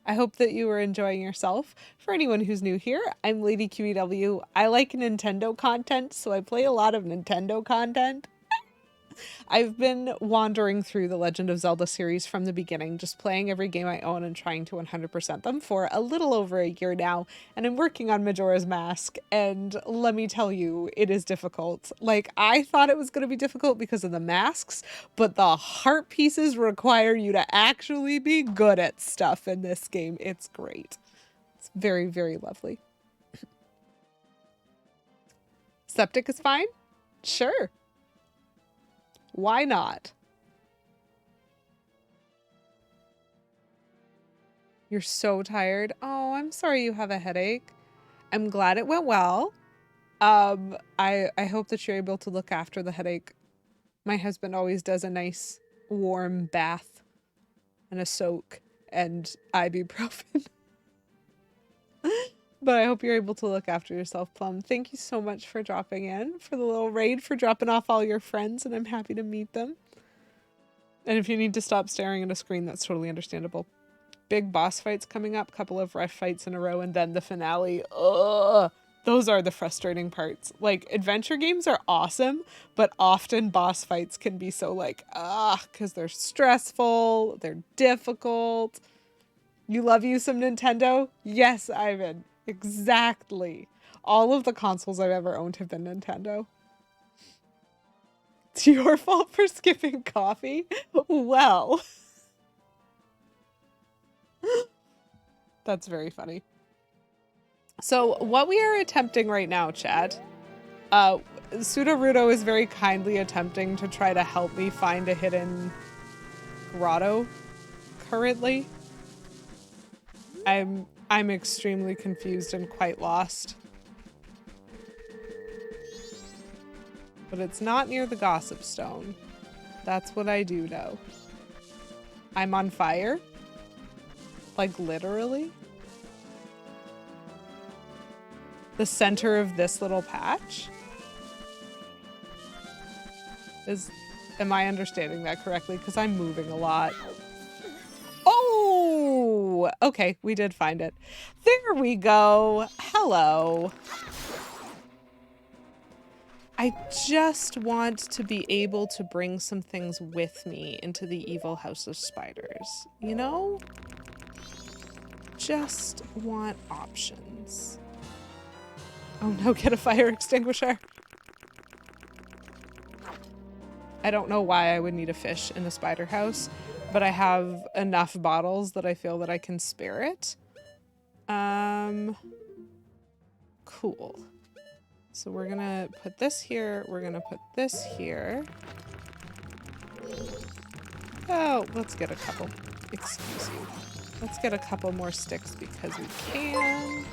I hope that you were enjoying yourself. For anyone who's new here, I'm Lady QEW. I like Nintendo content, so I play a lot of Nintendo content. I've been wandering through the Legend of Zelda series from the beginning, just playing every game I own and trying to 100% them for a little over a year now, and I'm working on Majora's Mask, and let me tell you, it is difficult. Like, I thought it was going to be difficult because of the masks, but the heart pieces require you to actually be good at stuff in this game. It's great. It's very, very lovely. Septic is fine? Sure. Why not? You're so tired. Oh, I'm sorry you have a headache. I'm glad it went well. I hope that you're able to look after the headache. My husband always does a nice warm bath and a soak and ibuprofen. But I hope you're able to look after yourself, Plum. Thank you so much for dropping in, for the little raid, for dropping off all your friends, and I'm happy to meet them. And if you need to stop staring at a screen, that's totally understandable. Big boss fights coming up, couple of rough fights in a row, and then the finale. Ugh! Those are the frustrating parts. Like, adventure games are awesome, but often boss fights can be so like, because they're stressful, they're difficult. You love you some Nintendo? Yes, Ivan. Exactly. All of the consoles I've ever owned have been Nintendo. It's your fault for skipping coffee? Well. That's very funny. So what we are attempting right now, chat, Sudarudo is very kindly attempting to try to help me find a hidden grotto currently. I'm extremely confused and quite lost. But it's not near the Gossip Stone. That's what I do know. I'm on fire. Like, literally. The center of this little patch is... Am I understanding that correctly? Because I'm moving a lot. Oh! Okay, we did find it. There we go. Hello. I just want to be able to bring some things with me into the evil house of spiders. You know? Just want options. Oh no, get a fire extinguisher. I don't know why I would need a fish in a spider house, but I have enough bottles that I feel that I can spare it. Cool. So we're gonna put this here. We're gonna put this here. Oh, let's get a couple. Excuse you. Let's get a couple more sticks because we can.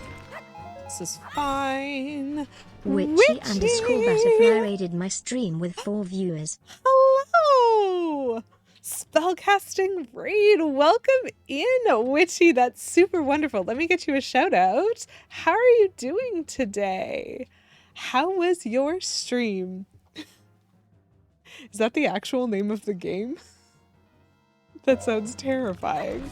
This is fine. Witchy underscore butterfly raided my stream with 4 viewers. Hello! Spellcasting raid. Welcome in, Witchy. That's super wonderful. Let me get you a shout out. How are you doing today? How was your stream? Is that the actual name of the game? That sounds terrifying.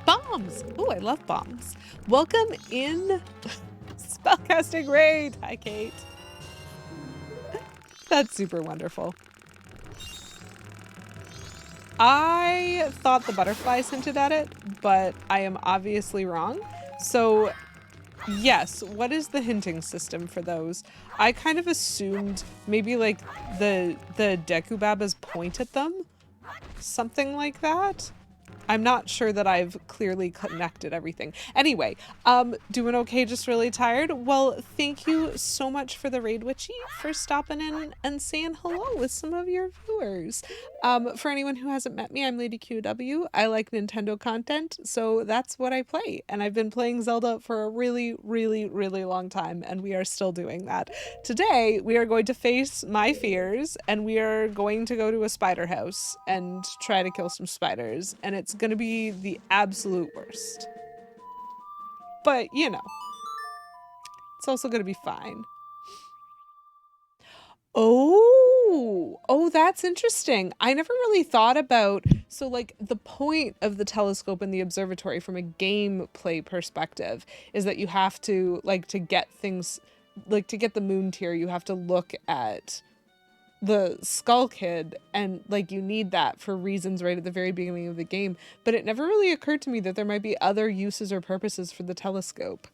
Bombs! Ooh, I love bombs. Welcome in, Spellcasting Raid! Hi, Kate. That's super wonderful. I thought the butterflies hinted at it, but I am obviously wrong. So, yes, what is the hinting system for those? I kind of assumed maybe like the Dekubabas point at them. Something like that. I'm not sure that I've clearly connected everything. Anyway, doing okay, just really tired. Well, thank you so much for the raid, Witchy, for stopping in and saying hello with some of your viewers. For anyone who hasn't met me, I'm Lady QW. I like Nintendo content, so that's what I play. And I've been playing Zelda for a really, really, really long time, and we are still doing that. Today, we are going to face my fears, and we are going to go to a spider house and try to kill some spiders, and it's gonna be the absolute worst. But, you know, it's also gonna be fine. Oh, that's interesting. I never really thought about, so like the point of the telescope and the observatory from a gameplay perspective is that you have to, like, to get things, like to get the moon tier, you have to look at the Skull Kid, and like you need that for reasons right at the very beginning of the game, but it never really occurred to me that there might be other uses or purposes for the telescope.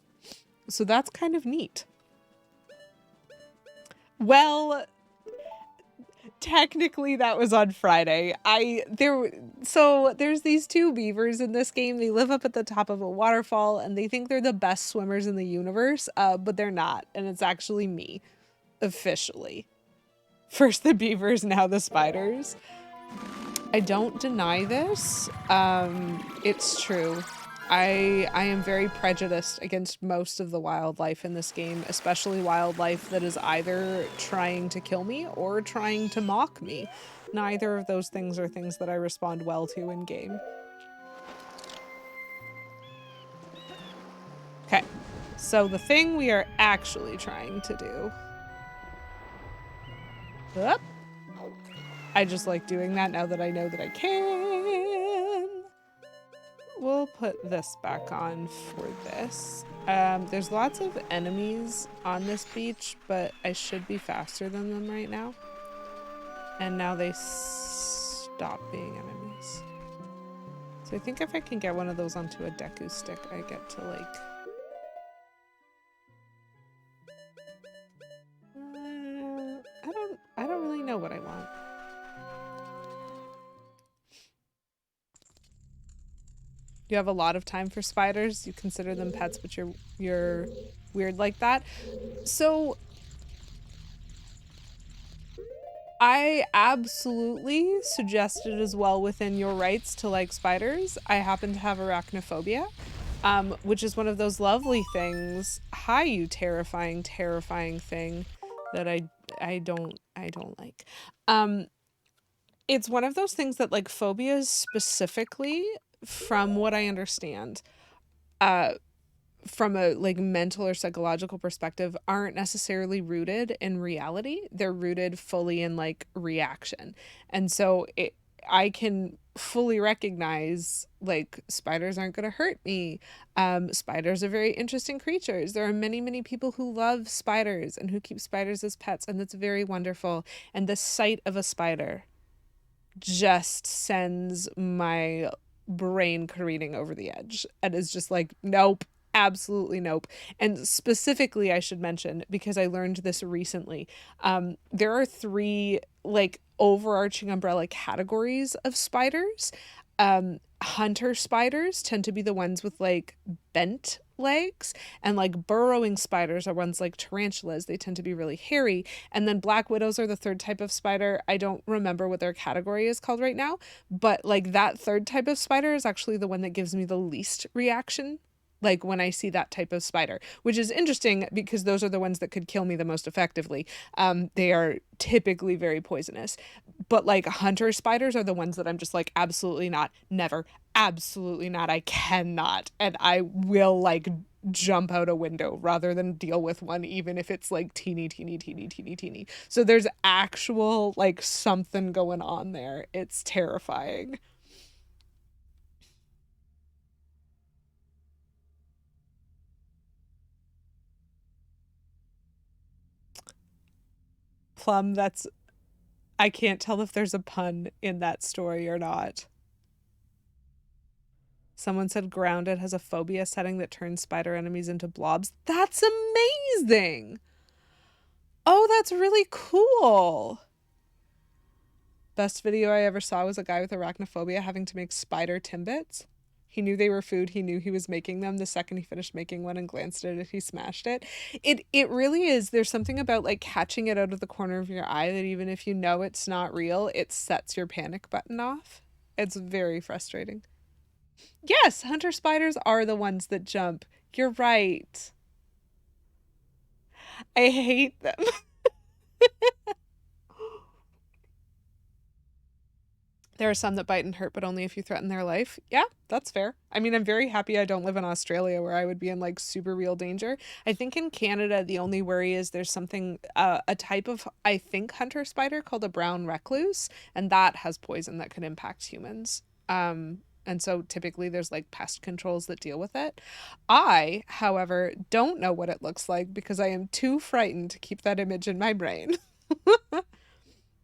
So that's kind of neat. Well, technically that was on Friday. So there's these two beavers in this game. They live up at the top of a waterfall and they think they're the best swimmers in the universe, but they're not, and it's actually me, officially. First the beavers, now the spiders. I don't deny this. It's true. I am very prejudiced against most of the wildlife in this game, especially wildlife that is either trying to kill me or trying to mock me. Neither of those things are things that I respond well to in game. Okay, so the thing we are actually trying to do. Oop. I just like doing that now that I know that I can. We'll put this back on for this. There's lots of enemies on this beach, but I should be faster than them right now. And now they stop being enemies. So I think if I can get one of those onto a Deku stick, I get to like... I don't really know what I want. You have a lot of time for spiders. You consider them pets, but you're weird like that. So I absolutely suggest it as well within your rights to like spiders. I happen to have arachnophobia, which is one of those lovely things. Hi, you terrifying, terrifying thing that I don't like. It's one of those things that like phobias specifically, from what I understand, from a like mental or psychological perspective, aren't necessarily rooted in reality. They're rooted fully in like reaction. And so I can fully recognize like spiders aren't going to hurt me. Spiders are very interesting creatures. There are many, many people who love spiders and who keep spiders as pets, and that's very wonderful. And the sight of a spider just sends my brain careening over the edge and is just like, nope, absolutely nope. And specifically, I should mention, because I learned this recently, there are 3 like overarching umbrella categories of spiders. Hunter spiders tend to be the ones with like bent legs, and like burrowing spiders are ones like tarantulas. They tend to be really hairy. And then black widows are the 3rd type of spider. I don't remember what their category is called right now, but like that 3rd type of spider is actually the one that gives me the least reaction, like when I see that type of spider, which is interesting because those are the ones that could kill me the most effectively. They are typically very poisonous, but like hunter spiders are the ones that I'm just like, absolutely not, never, absolutely not, I cannot, and I will like jump out a window rather than deal with one, even if it's like teeny, teeny, teeny, teeny, teeny. So there's actual like something going on there. It's terrifying. Plum, I can't tell if there's a pun in that story or not. Someone said Grounded has a phobia setting that turns spider enemies into blobs. That's amazing. Oh, that's really cool. Best video I ever saw was a guy with arachnophobia having to make spider Timbits. He knew they were food. He knew he was making them. The second he finished making one and glanced at it, he smashed it. It really is. There's something about like catching it out of the corner of your eye that even if you know it's not real, it sets your panic button off. It's very frustrating. Yes, hunter spiders are the ones that jump. You're right. I hate them. There are some that bite and hurt, but only if you threaten their life. Yeah, that's fair. I mean, I'm very happy I don't live in Australia where I would be in like super real danger. I think in Canada, the only worry is there's something, a type of, I think, hunter spider called a brown recluse, and that has poison that could impact humans. And so typically there's like pest controls that deal with it. I, however, don't know what it looks like because I am too frightened to keep that image in my brain.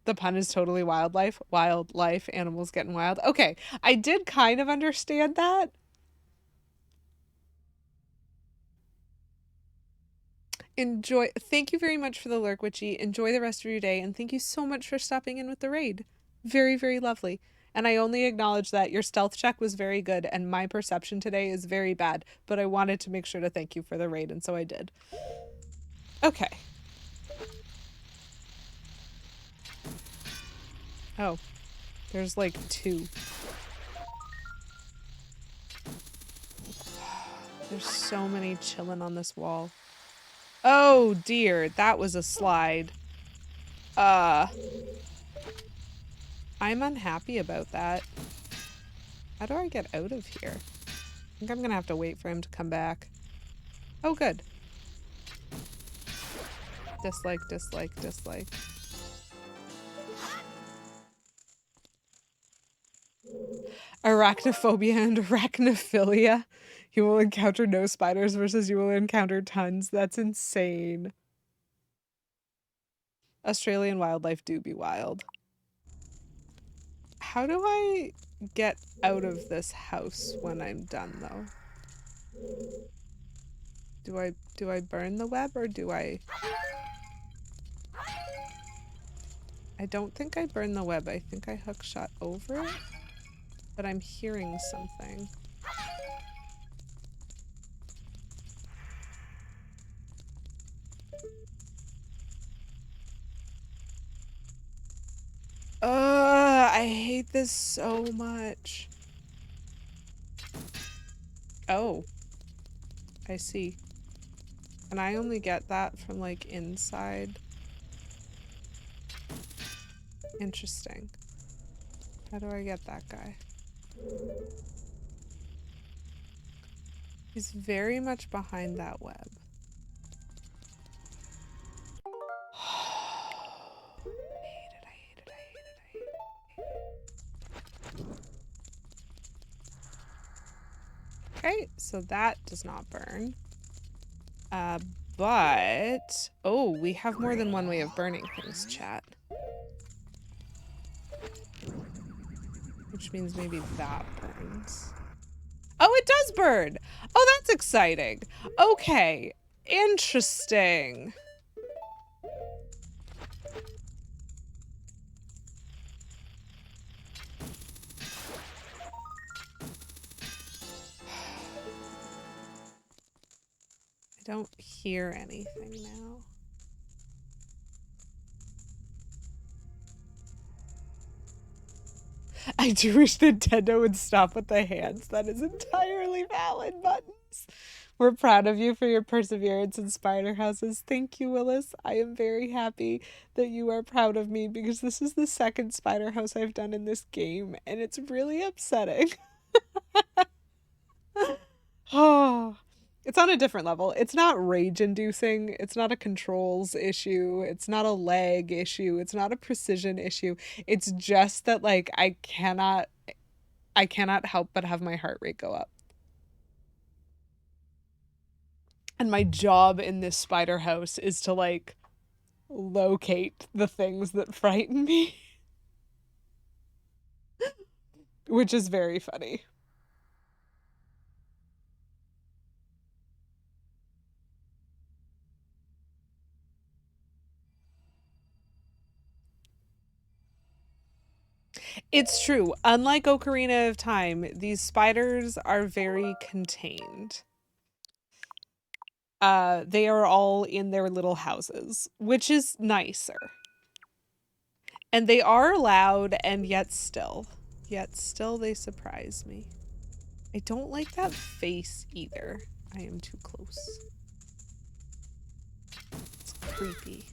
The pun is totally wildlife. Wildlife, animals getting wild. Okay, I did kind of understand that. Enjoy. Thank you very much for the lurk, Witchy. Enjoy the rest of your day, and thank you so much for stopping in with the raid. Very, very lovely. And I only acknowledge that your stealth check was very good, and my perception today is very bad, but I wanted to make sure to thank you for the raid, and so I did. Okay. Oh. There's like 2. There's so many chilling on this wall. Oh dear, that was a slide. I'm unhappy about that. How do I get out of here? I think I'm gonna have to wait for him to come back. Oh, good. Dislike, dislike, dislike. Arachnophobia and arachnophilia. You will encounter no spiders versus you will encounter tons. That's insane. Australian wildlife do be wild. How do I get out of this house when I'm done, though? Do I burn the web or do I... I don't think I burn the web. I think I hook shot over it. But I'm hearing something. I hate this so much. Oh. I see. And I only get that from like inside. Interesting. How do I get that guy? He's very much behind that web. Okay, so that does not burn. But... Oh, we have more than one way of burning things, chat. Which means maybe that burns. Oh, it does burn! Oh, that's exciting! Okay, interesting. I don't hear anything now. I do wish Nintendo would stop with the hands. That is entirely valid, Buttons. We're proud of you for your perseverance in SpiderHouses. Thank you, Willis. I am very happy that you are proud of me because this is the second SpiderHouse I've done in this game, and it's really upsetting. Oh, it's on a different level. It's not rage-inducing. It's not a controls issue. It's not a lag issue. It's not a precision issue. It's just that, like, I cannot help but have my heart rate go up. And my job in this spider house is to, like, locate the things that frighten me. Which is very funny. It's true. Unlike Ocarina of Time, these spiders are very contained. They are all in their little houses, which is nicer. And they are loud, and yet still they surprise me. I don't like that face either. I am too close. It's creepy.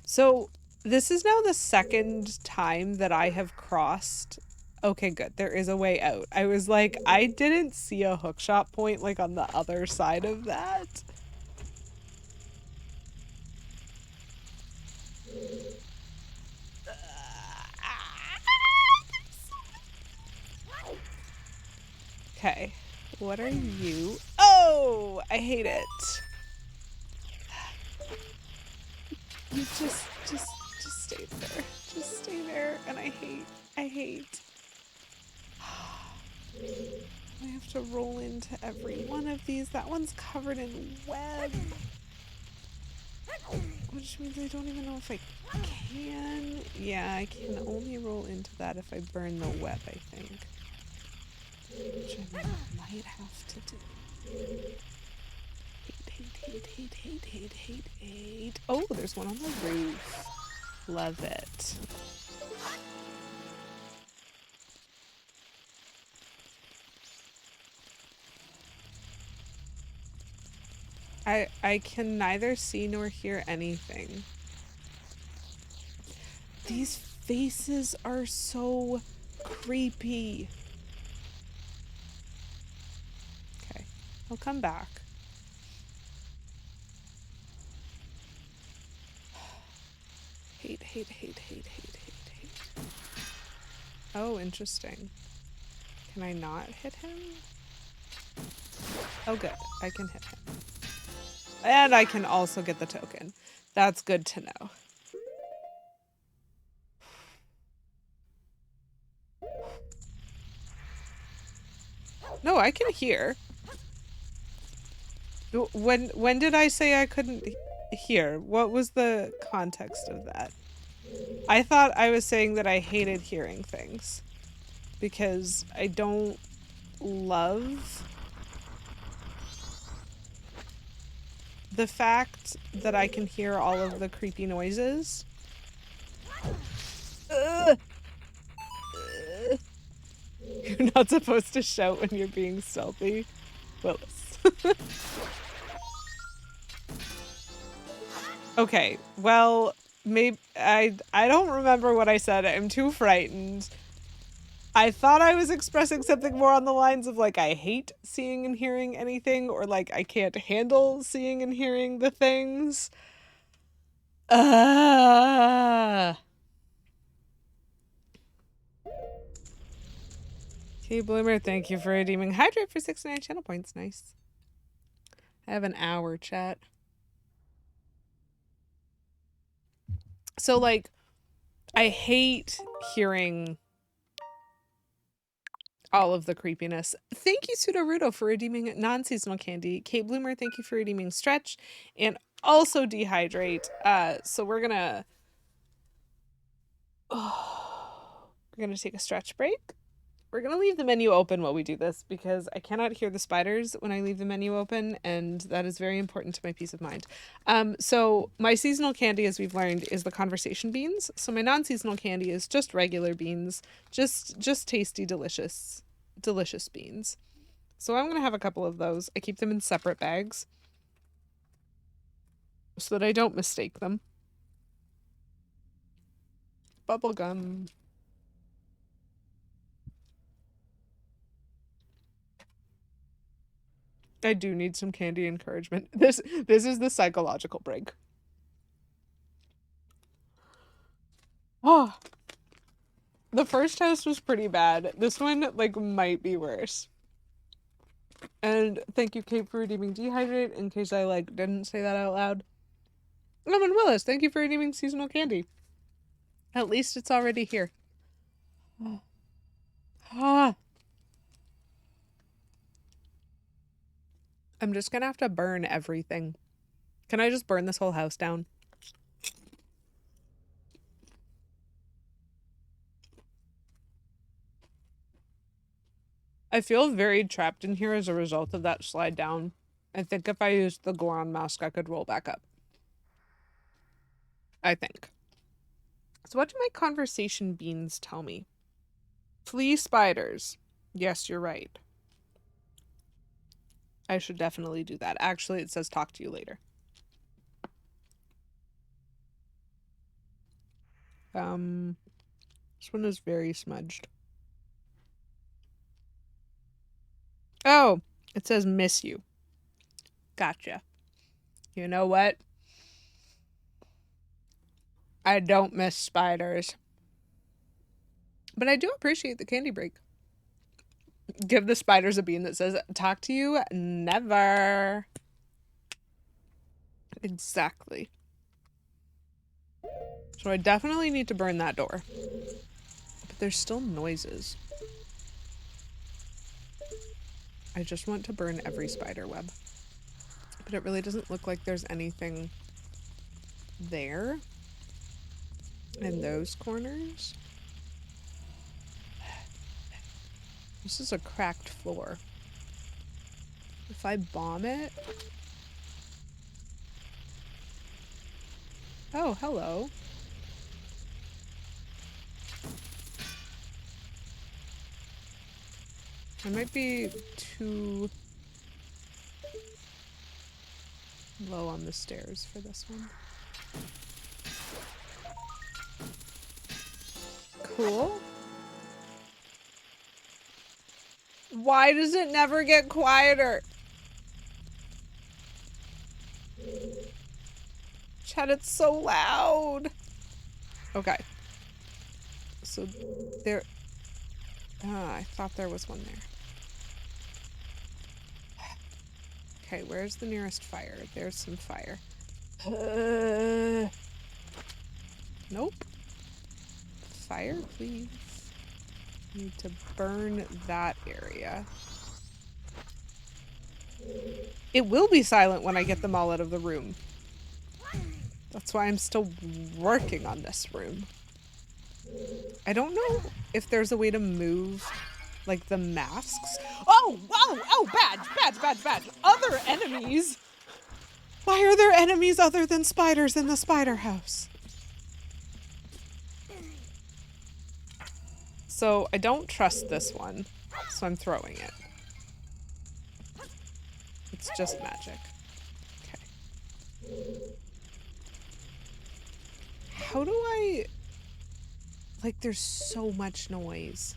So this is now the second time that I have crossed. Okay, good. There is a way out. I was like, I didn't see a hookshot point like on the other side of that. Okay. What are you? Oh, I hate it. You just Just stay there. Just stay there. And I hate. I have to roll into every one of these. That one's covered in web. Which means I don't even know if I can. Yeah, I can only roll into that if I burn the web, I think. Which I might have to do. Hate. Oh, there's one on the roof. Love it. I can neither see nor hear anything. These faces are so creepy. Okay, I'll come back. Hate. Oh, interesting. Can I not hit him? Oh, good. I can hit him. And I can also get the token. That's good to know. No, I can hear. When did I say I couldn't hear? What was the context of that? I thought I was saying that I hated hearing things because I don't love the fact that I can hear all of the creepy noises. You're not supposed to shout when you're being stealthy. Willis. Okay, well, maybe I don't remember what I said. I'm too frightened. I thought I was expressing something more on the lines of like I hate seeing and hearing anything, or like I can't handle seeing and hearing the things. Okay, Bloomer, thank you for redeeming Hydrate for 69 channel points. Nice. I have an hour, chat. So, like, I hate hearing all of the creepiness. Thank you, Pseudorudo, for redeeming non-seasonal candy. Kate Bloomer, thank you for redeeming Stretch and also Dehydrate. So we're gonna take a stretch break. We're gonna leave the menu open while we do this because I cannot hear the spiders when I leave the menu open, and that is very important to my peace of mind. So my seasonal candy, as we've learned, is the conversation beans. So my non-seasonal candy is just regular beans, just tasty, delicious beans. So I'm gonna have a couple of those. I keep them in separate bags so that I don't mistake them. Bubblegum. I do need some candy encouragement. This is the psychological break. Oh, the first house was pretty bad. This one, like, might be worse. And thank you, Kate, for redeeming Dehydrate, in case I, like, didn't say that out loud. Lemon Willis, thank you for redeeming seasonal candy. At least it's already here. Ah. I'm just gonna have to burn everything. Can I just burn this whole house down? I feel very trapped in here as a result of that slide down. I think if I used the Goron mask, I could roll back up. I think. So what do my conversation beans tell me? Flee spiders. Yes, you're right. I should definitely do that. Actually, it says talk to you later. This one is very smudged. Oh, it says miss you. Gotcha. You know what? I don't miss spiders. But I do appreciate the candy break. Give the spiders a bean that says, talk to you never. Exactly. So I definitely need to burn that door. But there's still noises. I just want to burn every spider web. But it really doesn't look like there's anything there in those corners. This is a cracked floor. If I bomb it... Oh, hello. I might be too low on the stairs for this one. Cool. Why does it never get quieter? Chat, it's so loud. Okay. So there... I thought there was one there. Okay, where's the nearest fire? There's some fire. Nope. Fire, please. Need to burn that area. It will be silent when I get them all out of the room. That's why I'm still working on this room. I don't know if there's a way to move, like, the masks. Oh! Oh! Oh! Badge! Other enemies! Why are there enemies other than spiders in the spider house? So, I don't trust this one, so I'm throwing it. It's just magic. Okay. How do I... Like, there's so much noise.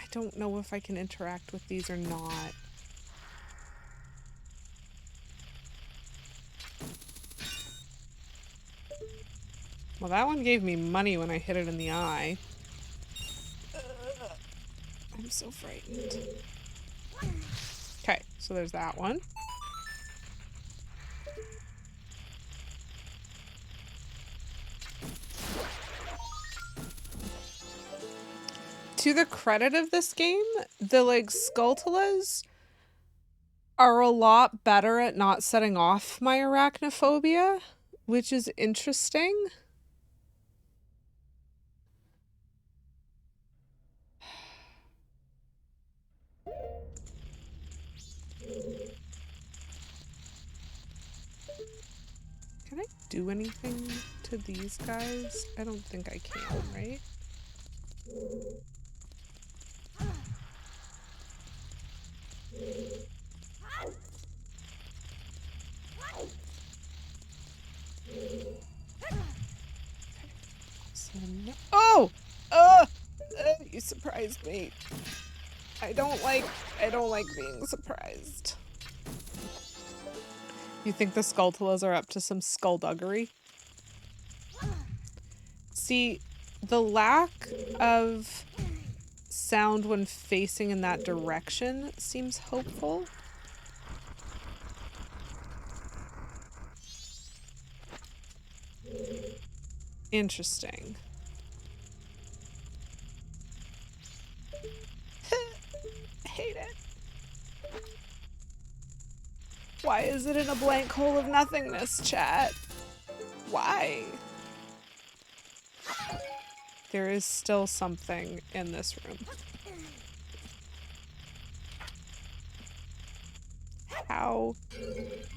I don't know if I can interact with these or not. Well, that one gave me money when I hit it in the eye. I'm so frightened. Okay, so there's that one. To the credit of this game, the, like, Skulltulas are a lot better at not setting off my arachnophobia, which is interesting. Can I do anything to these guys? I don't think I can, right? So no oh! You surprised me. I don't like being surprised. You think the Skulltulas are up to some skullduggery? See, the lack of sound when facing in that direction seems hopeful. Interesting. I hate it. Why is it in a blank hole of nothingness, chat? Why? There is still something in this room. How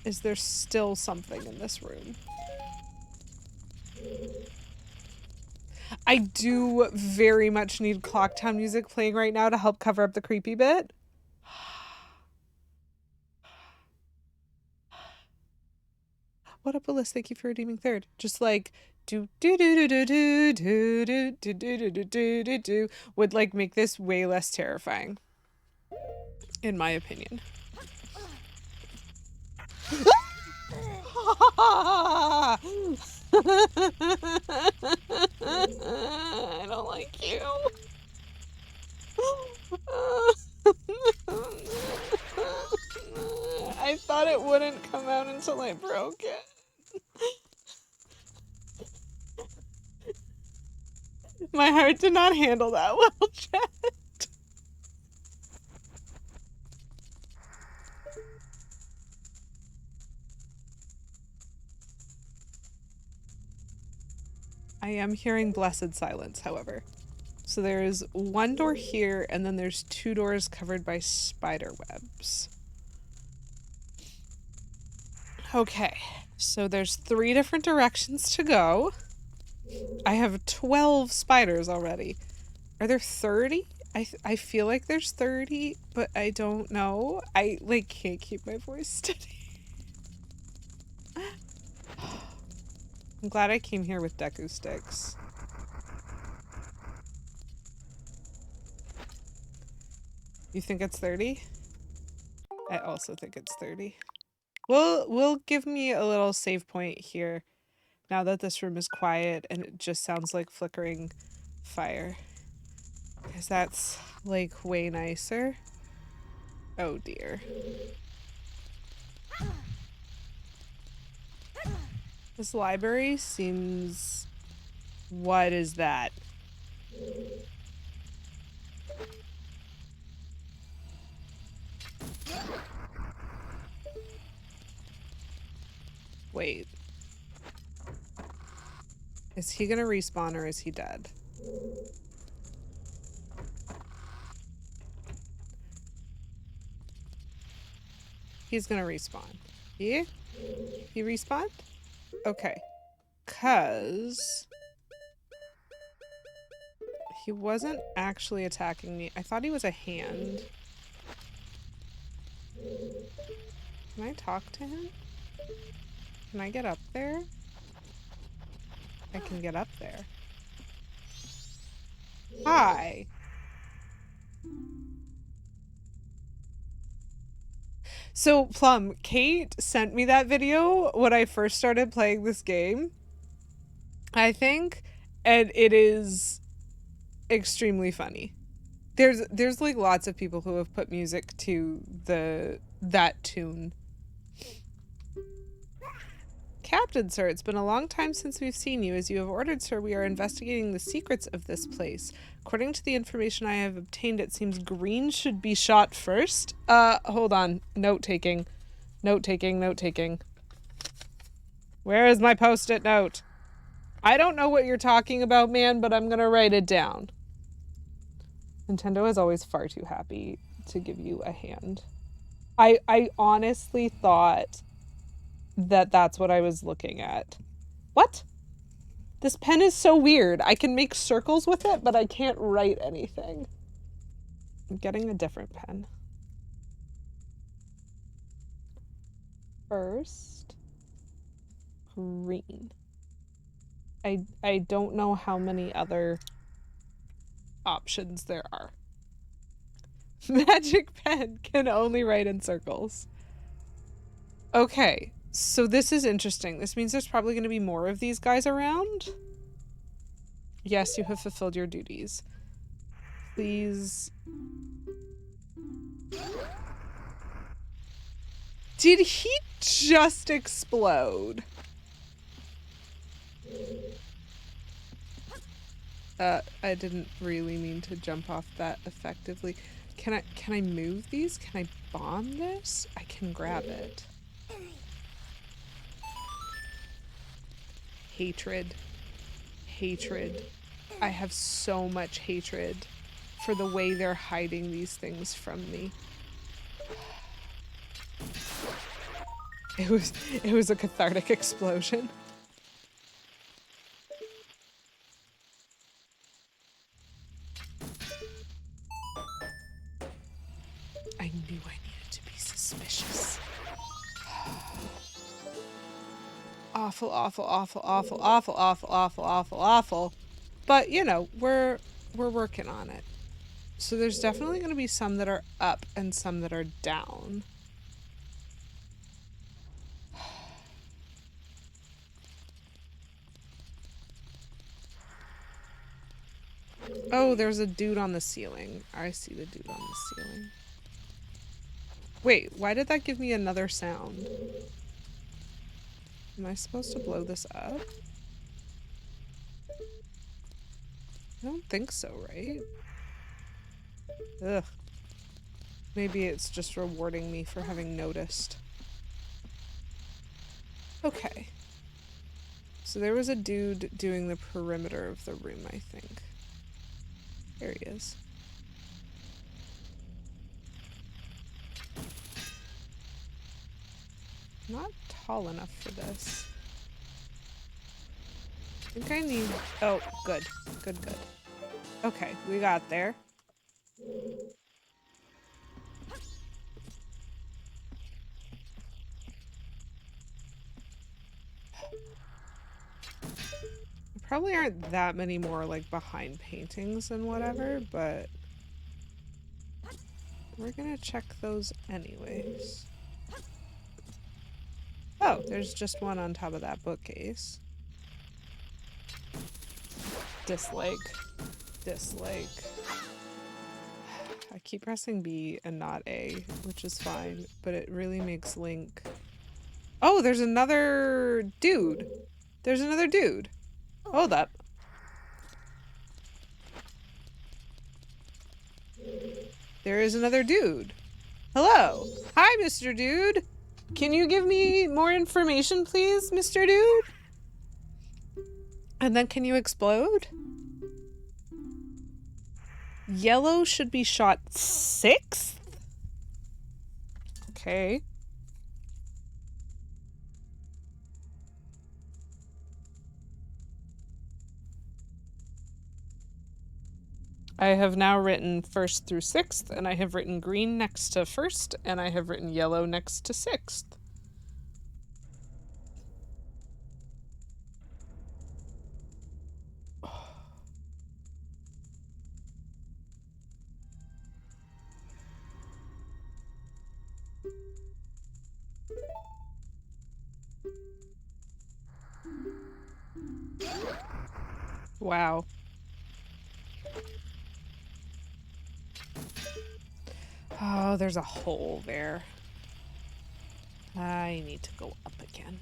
is there still something in this room? I do very much need Clocktown music playing right now to help cover up the creepy bit. What up, Willis? Thank you for redeeming third. Just like do do do do do do do do do do do do do do would like make this way less terrifying, in my opinion. I don't like you. I thought it wouldn't come out until I broke it. My heart did not handle that well, chat. I am hearing blessed silence, however. So there's one door here, and then there's 2 doors covered by spider webs. Okay, so there's 3 different directions to go. I have 12 spiders already. Are there 30? I feel like there's 30, but I don't know. I, like, can't keep my voice steady. I'm glad I came here with Deku sticks. You think it's 30? I also think it's 30. We'll give me a little save point here now that this room is quiet and it just sounds like flickering fire. Because that's, like, way nicer. Oh dear. This library seems... What is that? Wait. Is he gonna respawn or is he dead? He's gonna respawn. Yeah? He respawned? Okay. 'Cause... he wasn't actually attacking me. I thought he was a hand. Can I talk to him? Can I get up there? I can get up there. Hi. So, Plum, Kate sent me that video when I first started playing this game, I think, and it is extremely funny. There's like lots of people who have put music to that tune. Captain, sir, it's been a long time since we've seen you. As you have ordered, sir, we are investigating the secrets of this place. According to the information I have obtained, it seems green should be shot first. Hold on. Note-taking. Note-taking, note-taking. Where is my post-it note? I don't know what you're talking about, man, but I'm gonna write it down. Nintendo is always far too happy to give you a hand. I honestly thought that that's what I was looking at. What? This pen is so weird. I can make circles with it, but I can't write anything. I'm getting a different pen. First, green. I don't know how many other options there are. Magic pen can only write in circles. Okay, so this is interesting. This means there's probably going to be more of these guys around. Yes, you have fulfilled your duties. Please. Did he just explode? I didn't really mean to jump off that effectively. Can I move these? Can I bomb this? I can grab it. Hatred. Hatred. I have so much hatred for the way they're hiding these things from me. It was a cathartic explosion. I knew I needed to be suspicious. Awful, awful, awful, awful, awful, awful, awful, awful, awful. But, you know, we're working on it. So there's definitely going to be some that are up and some that are down. Oh, there's a dude on the ceiling. I see the dude on the ceiling. Wait, why did that give me another sound? Am I supposed to blow this up? I don't think so, right? Ugh. Maybe it's just rewarding me for having noticed. Okay. So there was a dude doing the perimeter of the room, I think. There he is. Not tall enough for this. I think I need... Oh, good. Good, good. Okay, we got there. There probably aren't that many more, like, behind paintings and whatever, but... we're gonna check those anyways. Oh, there's just one on top of that bookcase. Dislike. Dislike. I keep pressing B and not A, which is fine, but it really makes Link... Oh, there's another dude. There's another dude. Hold up. There is another dude. Hello. Hi, Mr. Dude. Can you give me more information, please, Mr. Dude? And then can you explode? Yellow should be shot 6th? Okay. I have now written 1st through 6th, and I have written green next to 1st, and I have written yellow next to 6th. Wow. Oh, there's a hole there. I need to go up again.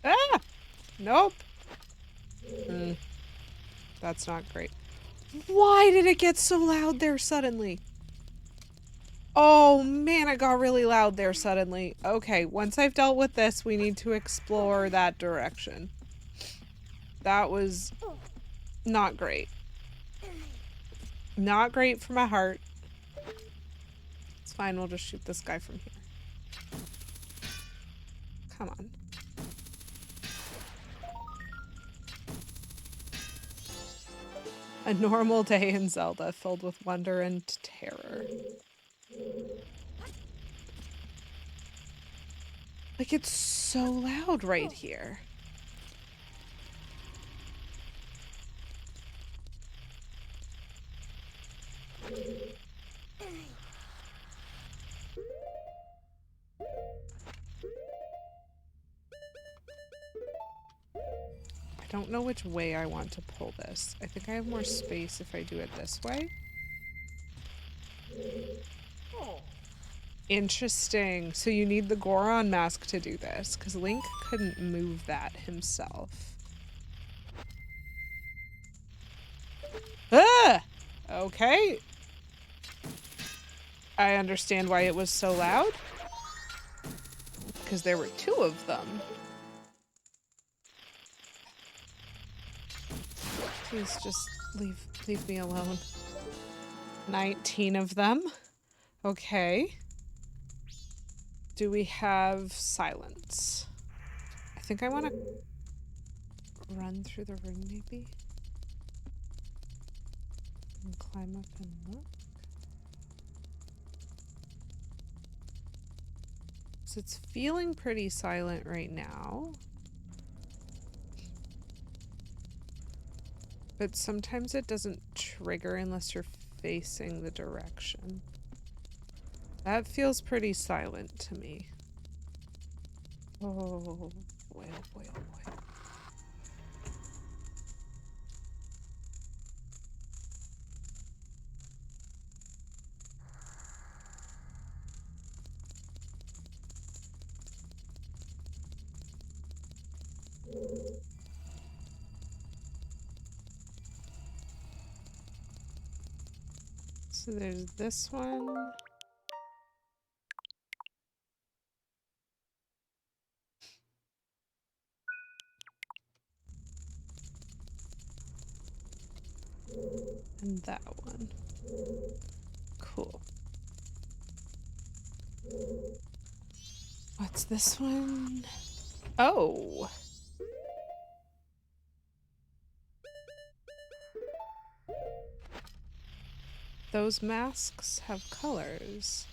Ah! Nope. That's not great. Why did it get so loud there suddenly? Oh man, it got really loud there suddenly. Okay, once I've dealt with this, we need to explore that direction. That was not great. Not great for my heart. It's fine, we'll just shoot this guy from here. Come on. A normal day in Zelda filled with wonder and terror. Like, it's so loud right here. I don't know which way I want to pull this. I think I have more space if I do it this way. Interesting. So you need the Goron mask to do this, because Link couldn't move that himself. Ah! Okay. I understand why it was so loud. Because there were 2 of them. Please just leave me alone. 19 of them. Okay. Do we have silence? I think I want to run through the room maybe. And climb up and look. So it's feeling pretty silent right now. But sometimes it doesn't trigger unless you're facing the direction. That feels pretty silent to me. Oh boy, oh boy, oh boy. So there's this one. And that one. Cool. What's this one? Oh. Those masks have colors.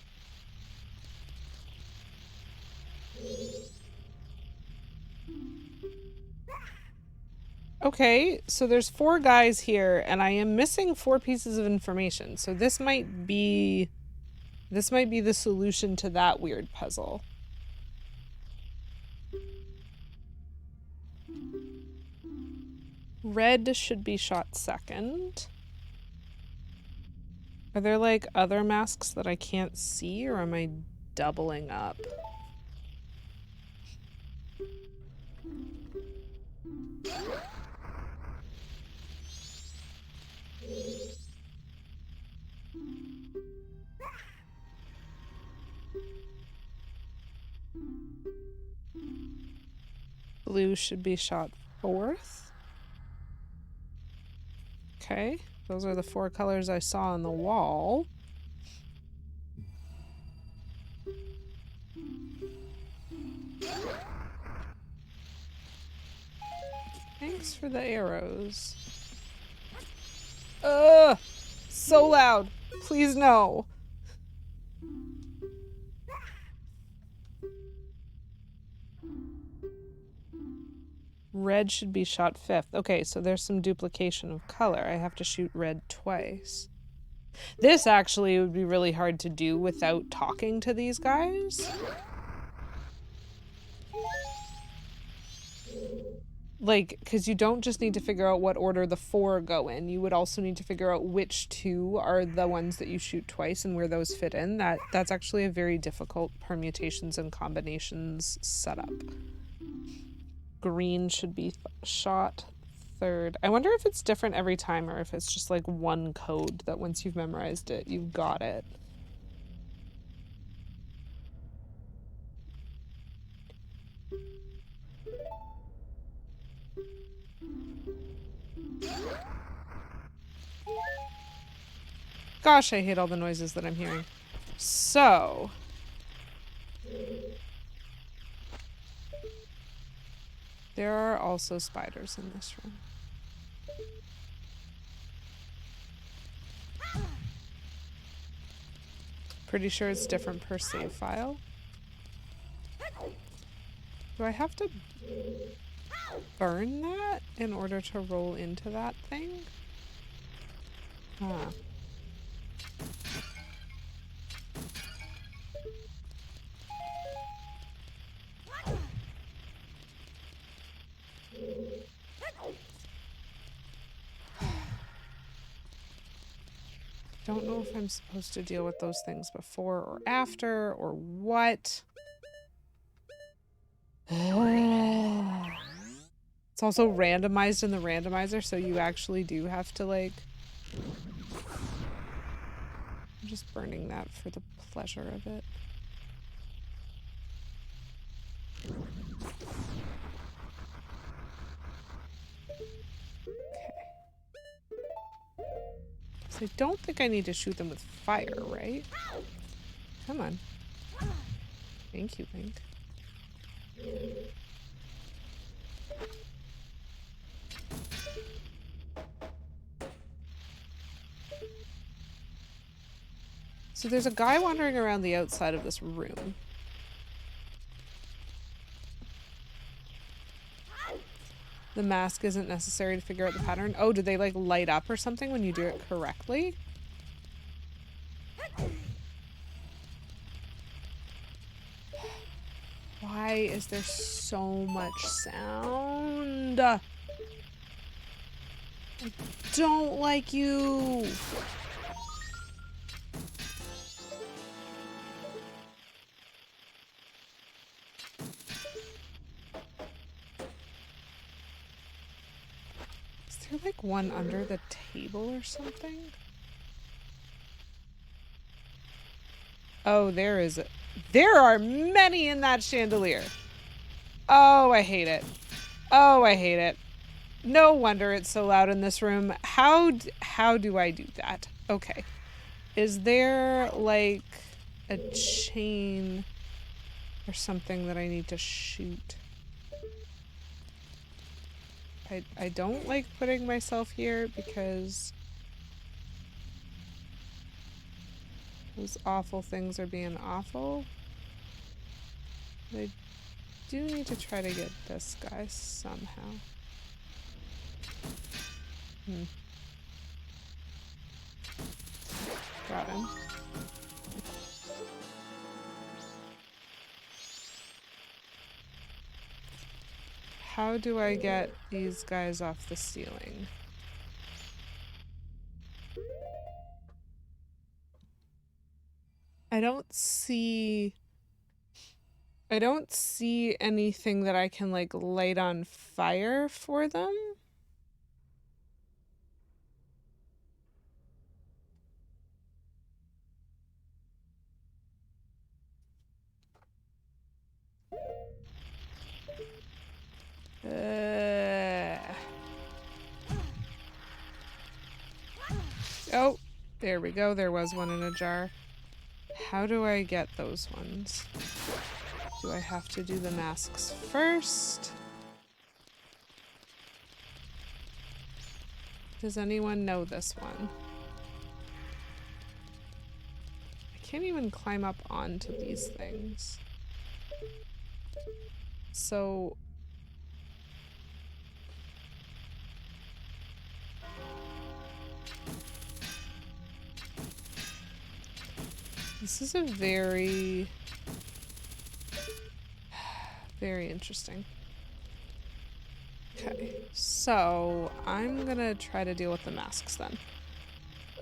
Okay, so there's 4 guys here, and I am missing 4 pieces of information. So this might be the solution to that weird puzzle. Red should be shot second. Are there like other masks that I can't see, or am I doubling up? Blue should be shot fourth. Okay, those are the 4 colors I saw on the wall. Thanks for the arrows. Ugh! So loud! Please no! Red should be shot 5th. Okay, so there's some duplication of color. I have to shoot red twice. This actually would be really hard to do without talking to these guys. Like, because you don't just need to figure out what order the 4 go in. You would also need to figure out which 2 are the ones that you shoot twice and where those fit in. That's actually a very difficult permutations and combinations setup. Green should be shot 3rd. I wonder if it's different every time or if it's just like one code that once you've memorized it, you've got it. Gosh, I hate all the noises that I'm hearing. So... there are also spiders in this room. Pretty sure it's different per save file. Do I have to burn that in order to roll into that thing? Huh. Don't know if I'm supposed to deal with those things before or after or what. It's also randomized in the randomizer, so you actually do have to like... I'm just burning that for the pleasure of it. So I don't think I need to shoot them with fire, right? Come on. Thank you, Link. So there's a guy wandering around the outside of this room. The mask isn't necessary to figure out the pattern. Oh, do they like light up or something when you do it correctly? Why is there so much sound? I don't like you. Is there like one under the table or something? Oh, there is. There are many in that chandelier. Oh, I hate it. Oh, I hate it. No wonder it's so loud in this room. How do I do that? Okay. Is there like a chain or something that I need to shoot? I don't like putting myself here because those awful things are being awful. I do need to try to get this guy somehow. Got him. How do I get these guys off the ceiling? I don't see anything that I can like light on fire for them. Oh, there we go. There was one in a jar. How do I get those ones? Do I have to do the masks first? Does anyone know this one? I can't even climb up onto these things. So... this is a very interesting. Okay, so I'm gonna try to deal with the masks then.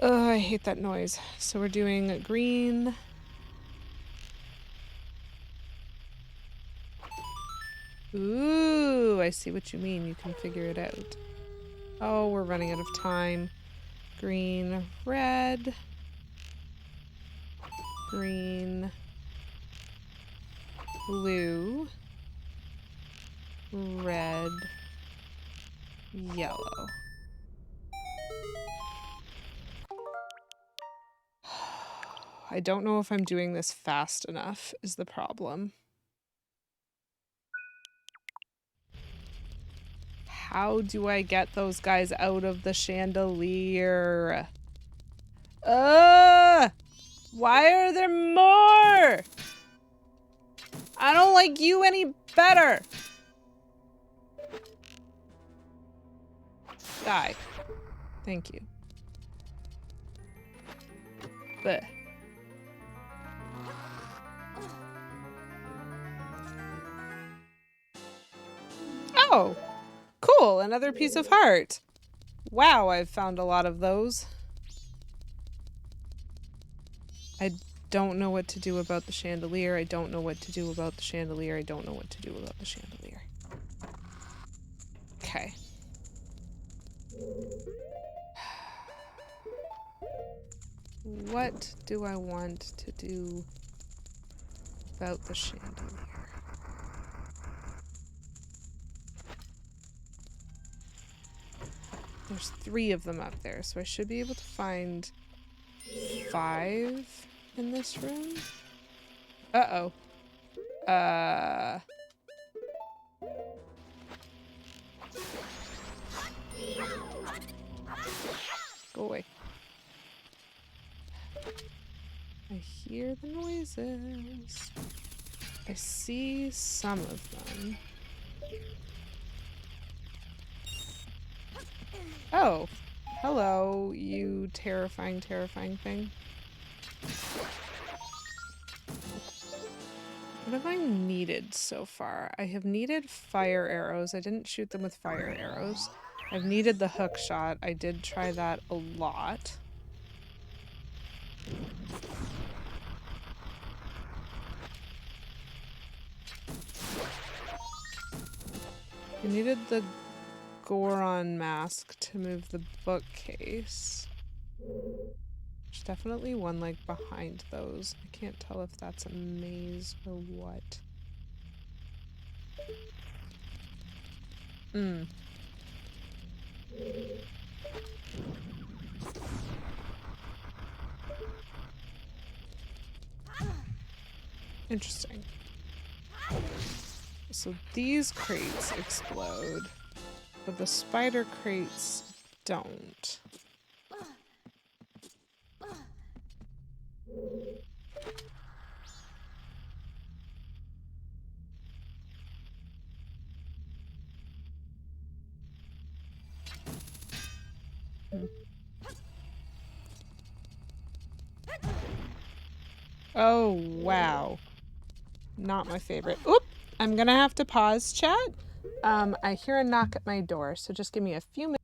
Ugh, I hate that noise. So we're doing green. Ooh, I see what you mean. You can figure it out. Oh, we're running out of time. Green, red. Green, blue, red, yellow. I don't know if I'm doing this fast enough is the problem. How do I get those guys out of the chandelier? Why are there more? I don't like you any better. Die. Thank you. Blech. Oh, cool. Another piece of heart. Wow, I've found a lot of those. I don't know what to do about the chandelier. I don't know what to do about the chandelier. I don't know what to do about the chandelier. Okay. What do I want to do about the chandelier? There's 3 of them up there, so I should be able to find 5 in this room. Uh-oh. Go away. I hear the noises. I see some of them. Oh, hello, you terrifying, terrifying thing. What have I needed so far? I have needed fire arrows. I didn't shoot them with fire arrows. I've needed the hook shot. I did try that a lot. I needed the Goron mask to move the bookcase. There's definitely one like behind those. I can't tell if that's a maze or what. Interesting. So these crates explode, but the spider crates don't. Oh, wow. Not my favorite. Oop! I'm gonna have to pause chat. I hear a knock at my door, so just give me a few minutes.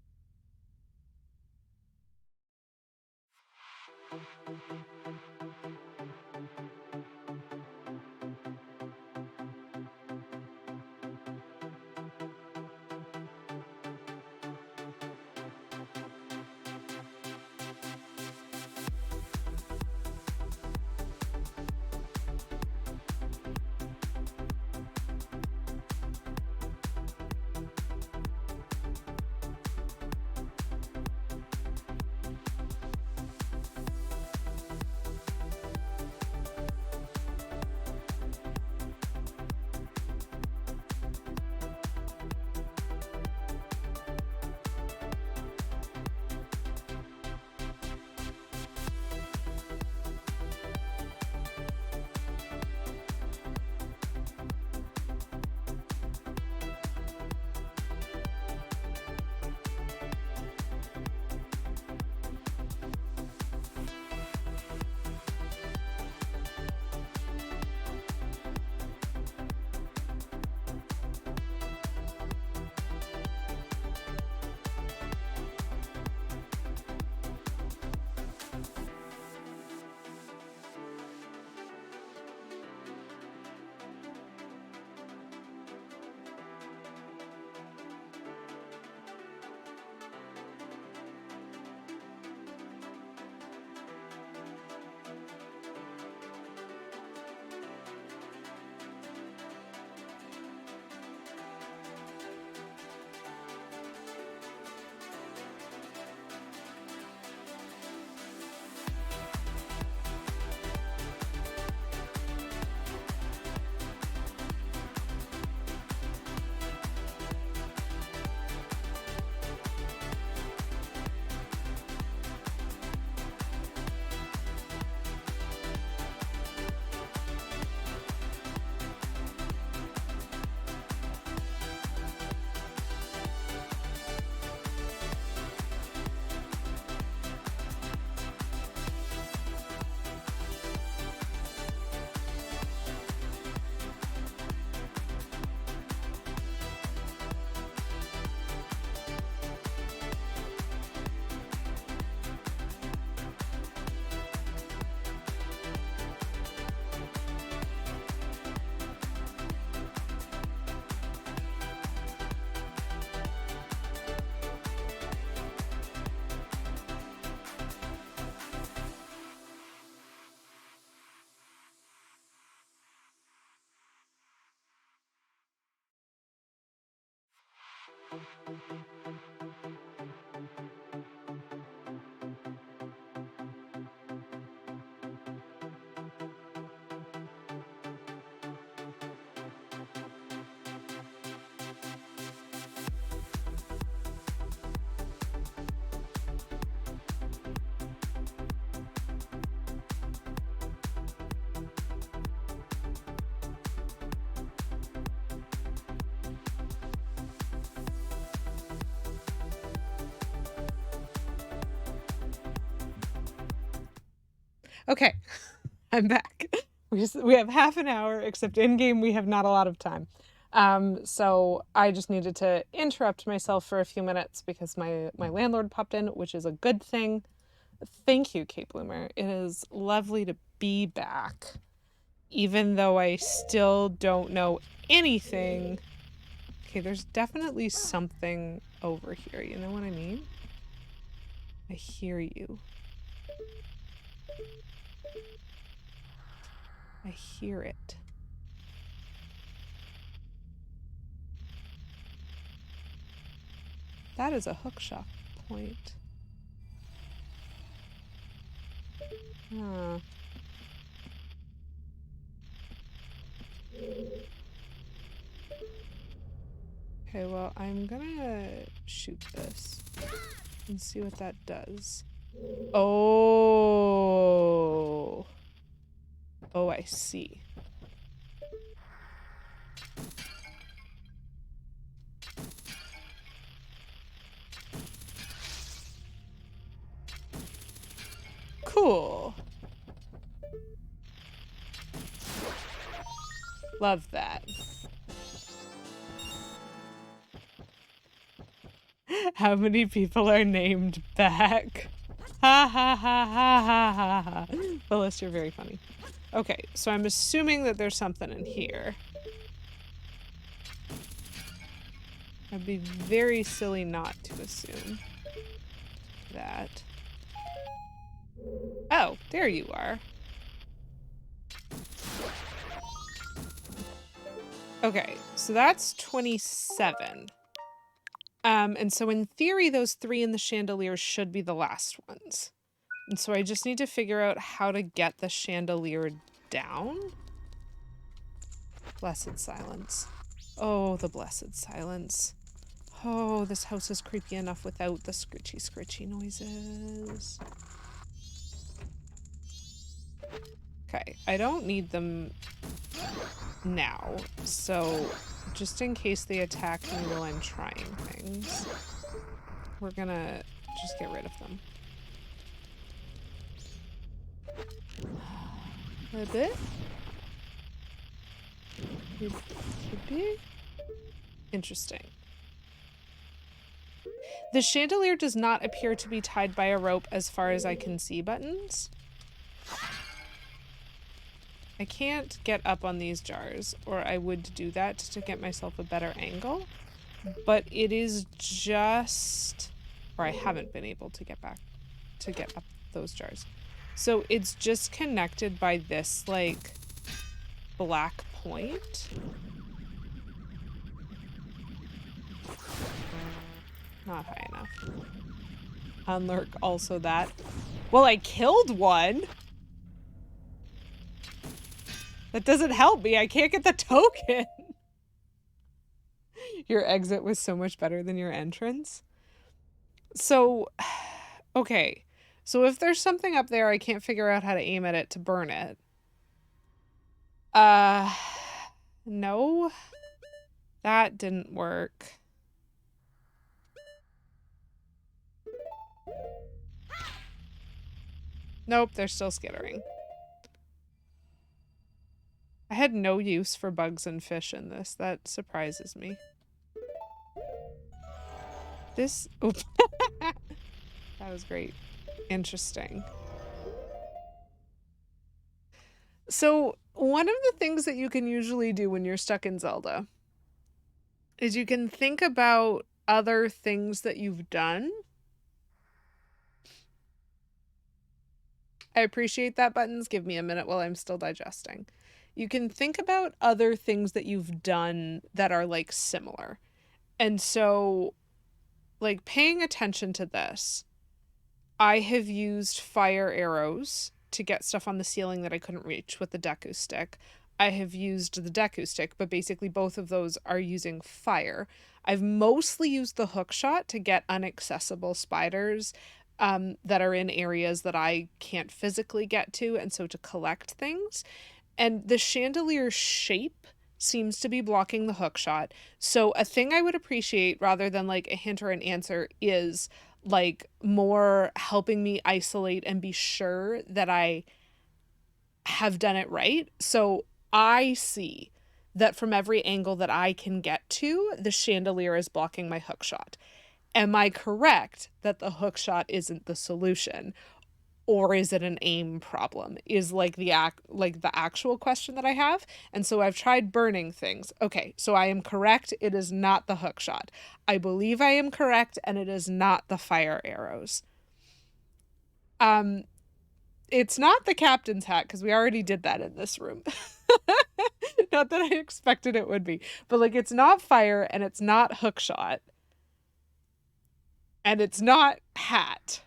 Okay, I'm back. We have half an hour, except in game we have not a lot of time. So I just needed to interrupt myself for a few minutes because my landlord popped in, which is a good thing. Thank you, Kate Bloomer. It is lovely to be back, even though I still don't know anything. Okay, there's definitely something over here. You know what I mean? I hear you. I hear it. That is a hookshot point. Huh. Okay, well, I'm gonna shoot this and see what that does. Oh. Oh, I see. Cool. Love that. How many people are named back? Ha ha ha ha ha ha ha. Phyllis, you're very funny. Okay, so I'm assuming that there's something in here. I'd be very silly not to assume that. Oh, there you are. Okay, so that's 27. And so in theory, those 3 in the chandelier should be the last ones. And so I just need to figure out how to get the chandelier down. Blessed silence. Oh, the blessed silence. Oh, this house is creepy enough without the scritchy noises. Okay, I don't need them now, so just in case they attack me while I'm trying things, we're gonna just get rid of them. A bit? Interesting. The chandelier does not appear to be tied by a rope as far as I can see, Buttons. I can't get up on these jars, or I would do that to get myself a better angle, but it is just, or I haven't been able to get up those jars. So it's just connected by this, like, black point. Not high enough. Unlurk, also that. Well, I killed one! That doesn't help me. I can't get the token. Your exit was so much better than your entrance. So, okay. So if there's something up there, I can't figure out how to aim at it to burn it. No. That didn't work. Nope, they're still skittering. I had no use for bugs and fish in this. That surprises me. This... Oops. That was great. Interesting. So, one of the things that you can usually do when you're stuck in Zelda is you can think about other things that you've done. I appreciate that, Buttons. Give me a minute while I'm still digesting. You can think about other things that you've done that are, like, similar. And so, like, paying attention to this, I have used fire arrows to get stuff on the ceiling that I couldn't reach with the Deku stick. I have used the Deku stick, but basically both of those are using fire. I've mostly used the hook shot to get inaccessible spiders that are in areas that I can't physically get to, and so to collect things. And the chandelier shape seems to be blocking the hook shot. So a thing I would appreciate rather than like a hint or an answer is like more helping me isolate and be sure that I have done it right. So I see that from every angle that I can get to, the chandelier is blocking my hook shot. Am I correct that the hook shot isn't the solution? Or is it an aim problem? Is like the actual question that I have. And so I've tried burning things. Okay, so I am correct. It is not the hook shot. I believe I am correct, and it is not the fire arrows. It's not the captain's hat, because we already did that in this room. Not that I expected it would be. But like, it's not fire, and it's not hook shot. And it's not hat.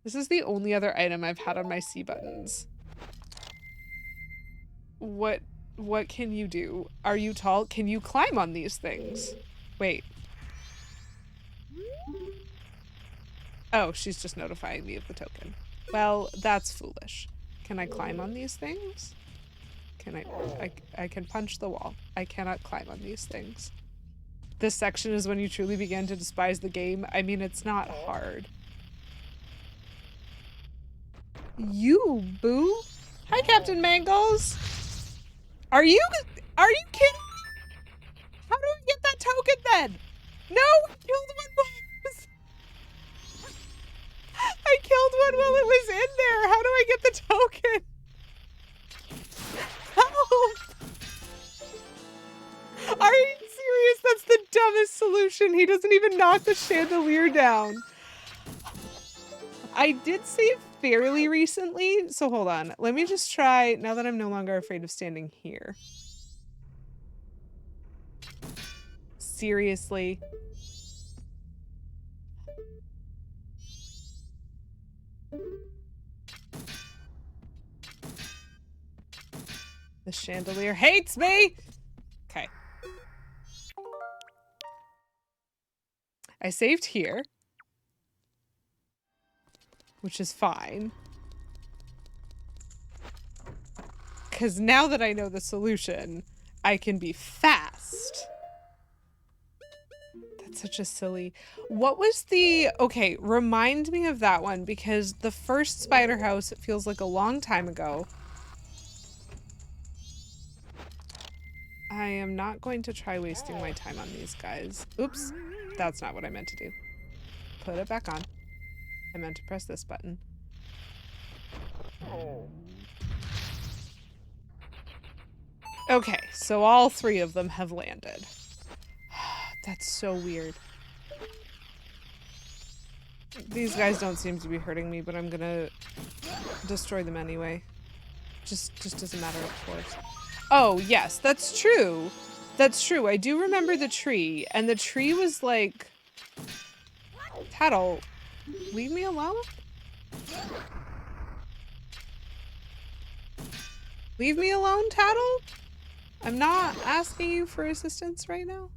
This is the only other item I've had on my C buttons. What can you do? Are you tall? Can you climb on these things? Wait. Oh, she's just notifying me of the token. Well, that's foolish. Can I climb on these things? Can I can punch the wall. I cannot climb on these things. This section is when you truly begin to despise the game. I mean, it's not hard. You, boo. Hi, Captain Mangles. Are you kidding me? How do I get that token then? No, I killed one while it was in there. How do I get the token? Help! Are you serious? That's the dumbest solution. He doesn't even knock the chandelier down. I did save fairly recently, so hold on. Let me just try, now that I'm no longer afraid of standing here. Seriously? The chandelier hates me! Okay. I saved here, which is fine. Because now that I know the solution, I can be fast. That's such a silly... What was the... Okay, remind me of that one, because the first SpiderHouse, it feels like a long time ago. I am not going to try wasting my time on these guys. Oops, that's not what I meant to do. Put it back on. I meant to press this button. Okay, so all three of them have landed. That's so weird. These guys don't seem to be hurting me, but I'm gonna destroy them anyway. Just as a matter of course. Oh, yes, that's true. That's true. I do remember the tree, and the tree was like... Tattle, leave me alone? Leave me alone, Tattle? I'm not asking you for assistance right now,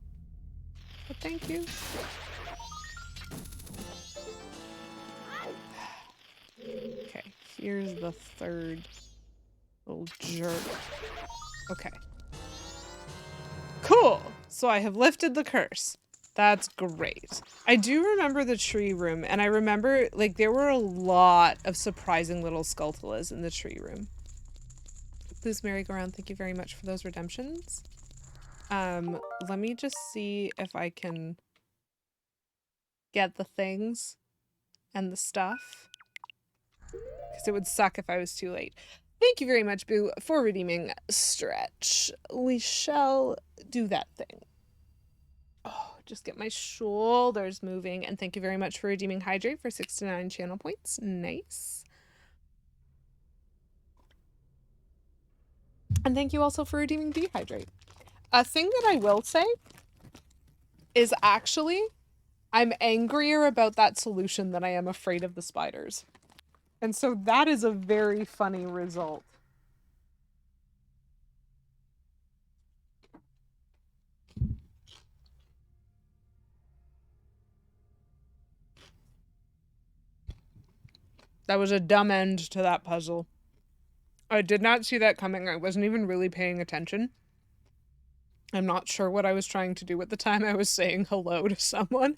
but thank you. Okay, here's the third little jerk. Okay. Cool! So I have lifted the curse. That's great. I do remember the tree room, and I remember, like, there were a lot of surprising little Skulltulas in the tree room. Blue's merry-go-round, thank you very much for those redemptions. Let me just see if I can get the things and the stuff. Because it would suck if I was too late. Thank you very much, Boo, for redeeming Stretch. We shall do that thing. Oh, just get my shoulders moving. And thank you very much for redeeming Hydrate for 69 channel points. Nice. And thank you also for redeeming Dehydrate. A thing that I will say is actually, I'm angrier about that solution than I am afraid of the spiders. And so that is a very funny result. That was a dumb end to that puzzle. I did not see that coming. I wasn't even really paying attention. I'm not sure what I was trying to do at the time I was saying hello to someone.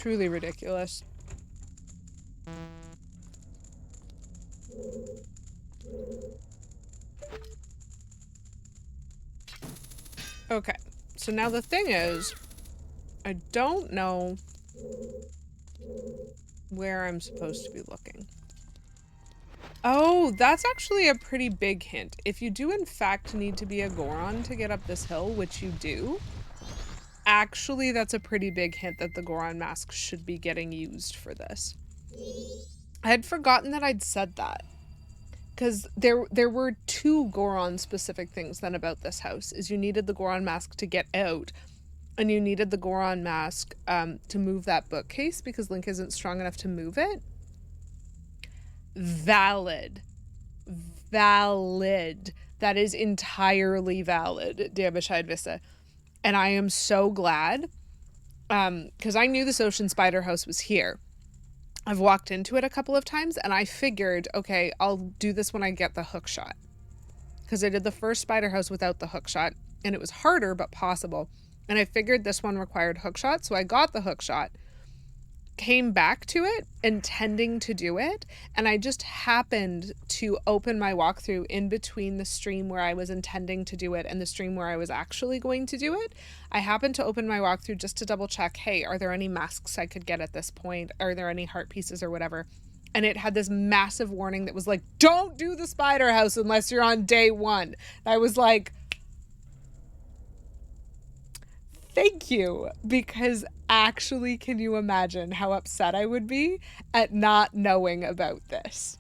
Truly ridiculous. Okay, so now the thing is, I don't know where I'm supposed to be looking. Oh, that's actually a pretty big hint. If you do in fact need to be a Goron to get up this hill, which you do, actually that's a pretty big hint that the Goron mask should be getting used for this. I had forgotten that I'd said that. Because there were two Goron specific things then about this house, is you needed the Goron mask to get out, and you needed the Goron mask to move that bookcase because Link isn't strong enough to move it. Valid. Valid. That is entirely valid, dear Bescheid Vista. And I am so glad, because I knew this Ocean SpiderHouse was here. I've walked into it a couple of times, and I figured, okay, I'll do this when I get the hook shot. Because I did the first SpiderHouse without the hook shot, and it was harder, but possible. And I figured this one required hook shot, so I got the hook shot, came back to it intending to do it, and I just happened to open my walkthrough in between the stream where I was intending to do it and the stream where I was actually going to do it. I happened to open my walkthrough just to double check, hey, are there any masks I could get at this point? Are there any heart pieces or whatever? And it had this massive warning that was like, don't do the SpiderHouse unless you're on day 1. And I was like, thank you, because actually, can you imagine how upset I would be at not knowing about this?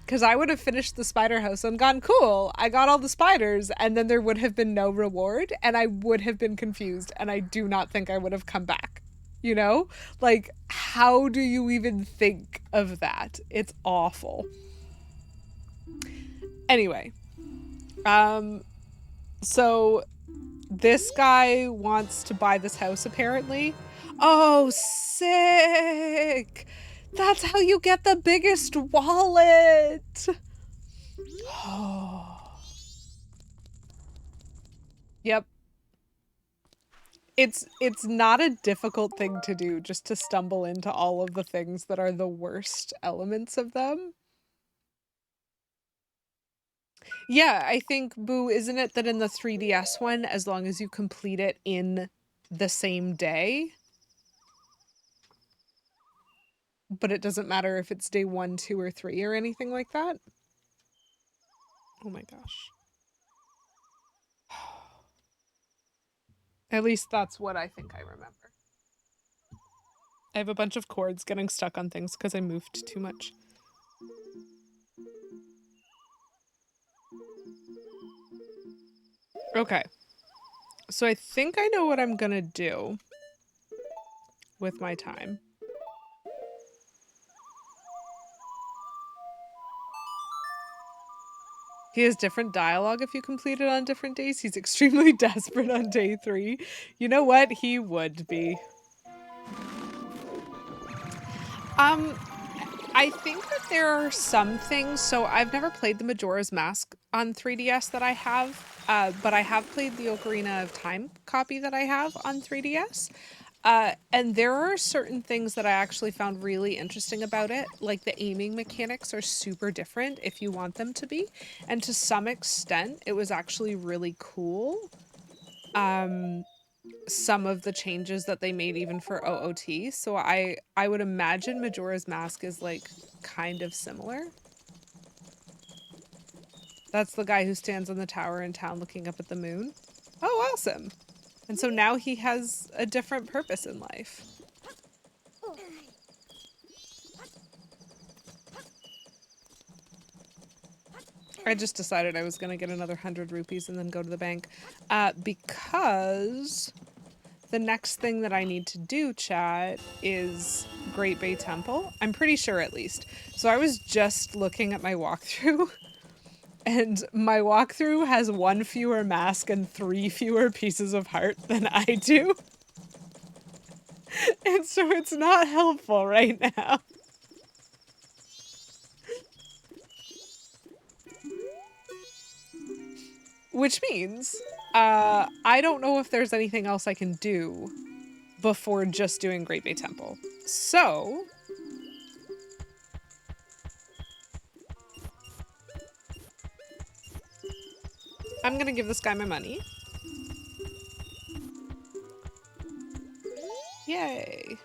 Because I would have finished the SpiderHouse and gone, cool, I got all the spiders, and then there would have been no reward, and I would have been confused, and I do not think I would have come back. You know? Like, how do you even think of that? It's awful. Anyway. So this guy wants to buy this house, apparently. Oh, sick! That's how you get the biggest wallet! Oh. Yep. It's not a difficult thing to do, just to stumble into all of the things that are the worst elements of them. Yeah, I think, Boo, isn't it that in the 3DS one, as long as you complete it in the same day, but it doesn't matter if it's day 1, 2, or 3 or anything like that? Oh my gosh. At least that's what I think I remember. I have a bunch of cords getting stuck on things because I moved too much. Okay. So I think I know what I'm gonna do with my time. He has different dialogue if you complete it on different days. He's extremely desperate on day 3. You know what? He would be. I think that there are some things. So I've never played the Majora's Mask on 3DS that I have, but I have played the Ocarina of Time copy that I have on 3DS. And there are certain things that I actually found really interesting about it. Like the aiming mechanics are super different if you want them to be. And to some extent, it was actually really cool. Some of the changes that they made even for OOT. So I would imagine Majora's Mask is like kind of similar. That's the guy who stands on the tower in town looking up at the moon. Oh, awesome. And so now he has a different purpose in life. I just decided I was going to get another 100 rupees and then go to the bank. Because the next thing that I need to do, chat, is Great Bay Temple. I'm pretty sure, at least. So I was just looking at my walkthrough. And my walkthrough has 1 fewer mask and 3 fewer pieces of heart than I do. And so it's not helpful right now. Which means, I don't know if there's anything else I can do before just doing Great Bay Temple. So I'm gonna give this guy my money. Yay.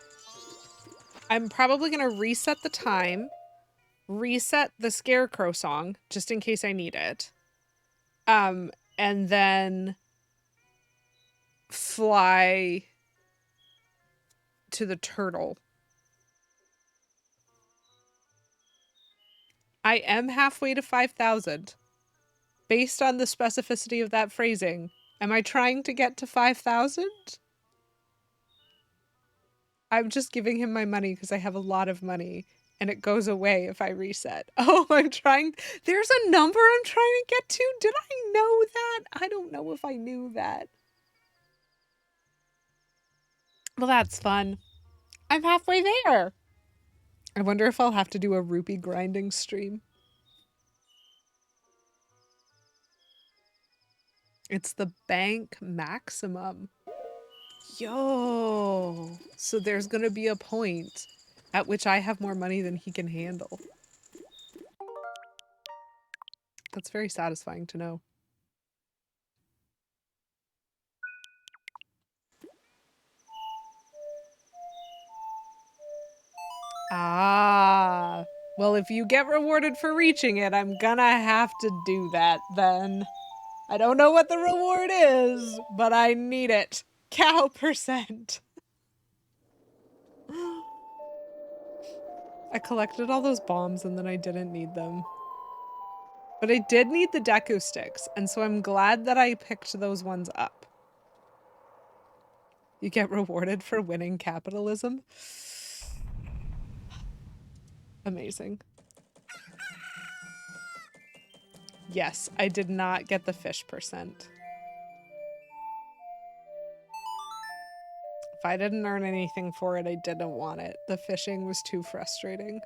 I'm probably gonna reset the time, reset the Scarecrow song, just in case I need it. And then fly to the turtle. I am halfway to 5,000. Based on the specificity of that phrasing, am I trying to get to 5,000? I'm just giving him my money because I have a lot of money and it goes away if I reset. Oh, I'm trying. There's a number I'm trying to get to. Did I know that? I don't know if I knew that. Well, that's fun. I'm halfway there. I wonder if I'll have to do a rupee grinding stream. It's the bank maximum. Yo. So there's going to be a point at which I have more money than he can handle. That's very satisfying to know. Ah. Well, if you get rewarded for reaching it, I'm gonna have to do that then. I don't know what the reward is, but I need it. Cow %. I collected all those bombs and then I didn't need them. But I did need the Deku sticks, and so I'm glad that I picked those ones up. You get rewarded for winning capitalism. Amazing. Yes, I did not get the fish %. If I didn't earn anything for it, I didn't want it. The fishing was too frustrating.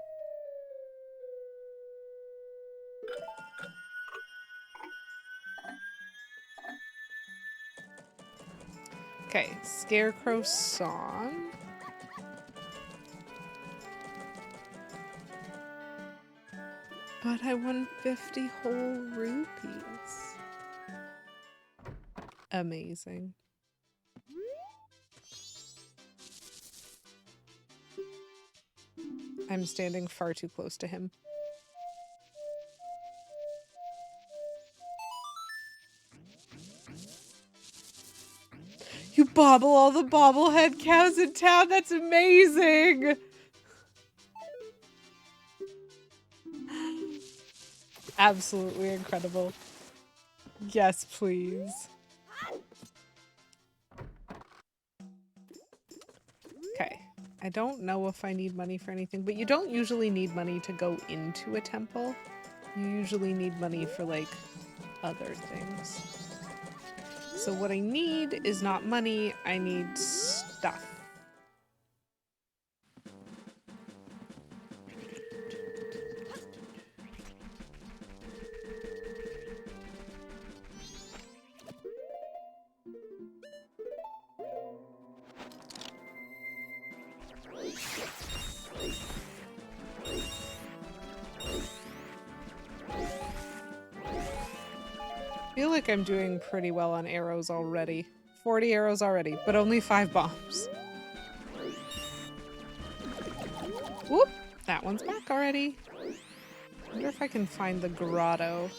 Okay, Scarecrow song. But I won 50 whole rupees. Amazing. I'm standing far too close to him. You bobble all the bobblehead cows in town? That's amazing! Absolutely incredible. Yes, please. Okay. I don't know if I need money for anything, but you don't usually need money to go into a temple. You usually need money for, like, other things. So what I need is not money, I need stuff. I feel like I'm doing pretty well on arrows already. 40 arrows already, but only 5 bombs. Whoop! That one's back already. I wonder if I can find the grotto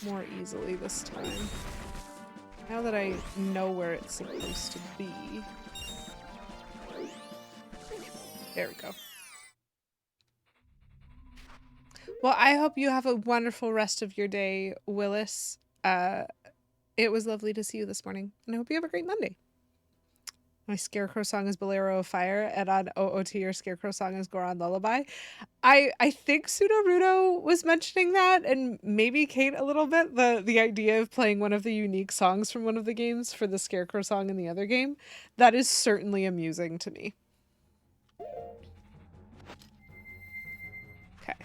more easily this time. Now that I know where it's supposed to be. There we go. Well, I hope you have a wonderful rest of your day, Willis. It was lovely to see you this morning, and I hope you have a great Monday. My Scarecrow song is Bolero of Fire, and on OOT, your Scarecrow song is Goron Lullaby. I think Pseudo-Rudo was mentioning that, and maybe Kate a little bit, the idea of playing one of the unique songs from one of the games for the Scarecrow song in the other game. That is certainly amusing to me. Okay.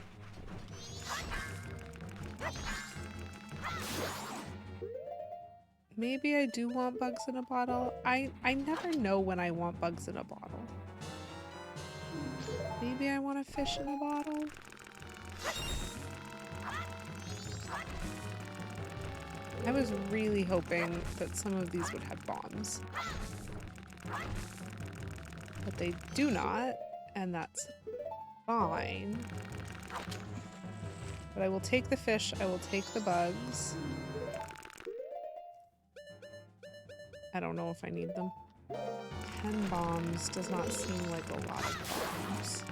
Maybe I do want bugs in a bottle. I never know when I want bugs in a bottle. Maybe I want a fish in a bottle. I was really hoping that some of these would have bombs. But they do not, and that's fine. But I will take the fish, I will take the bugs. I don't know if I need them. 10 bombs does not seem like a lot of bombs.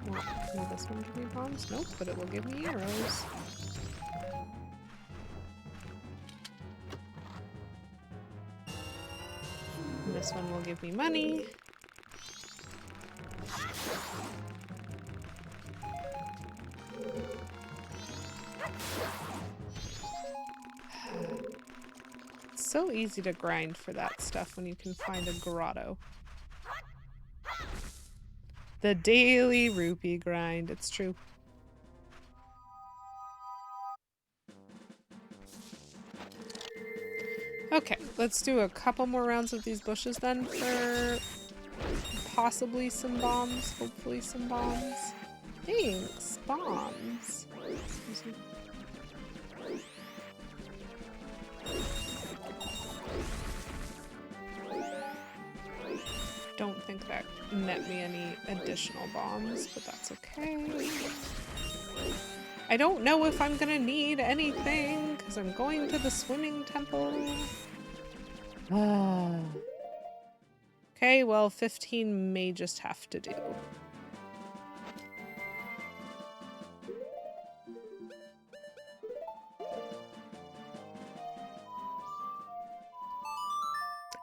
Well, will this one give me bombs? Nope, but it will give me arrows. And this one will give me money. It's so easy to grind for that stuff when you can find a grotto. The daily rupee grind, it's true. Okay, let's do a couple more rounds of these bushes then for possibly some bombs, hopefully some bombs. Thanks, bombs. Excuse me. Don't think that net me any additional bombs, but that's okay. I don't know if I'm gonna need anything because I'm going to the swimming temple. Okay, well, 15 may just have to do.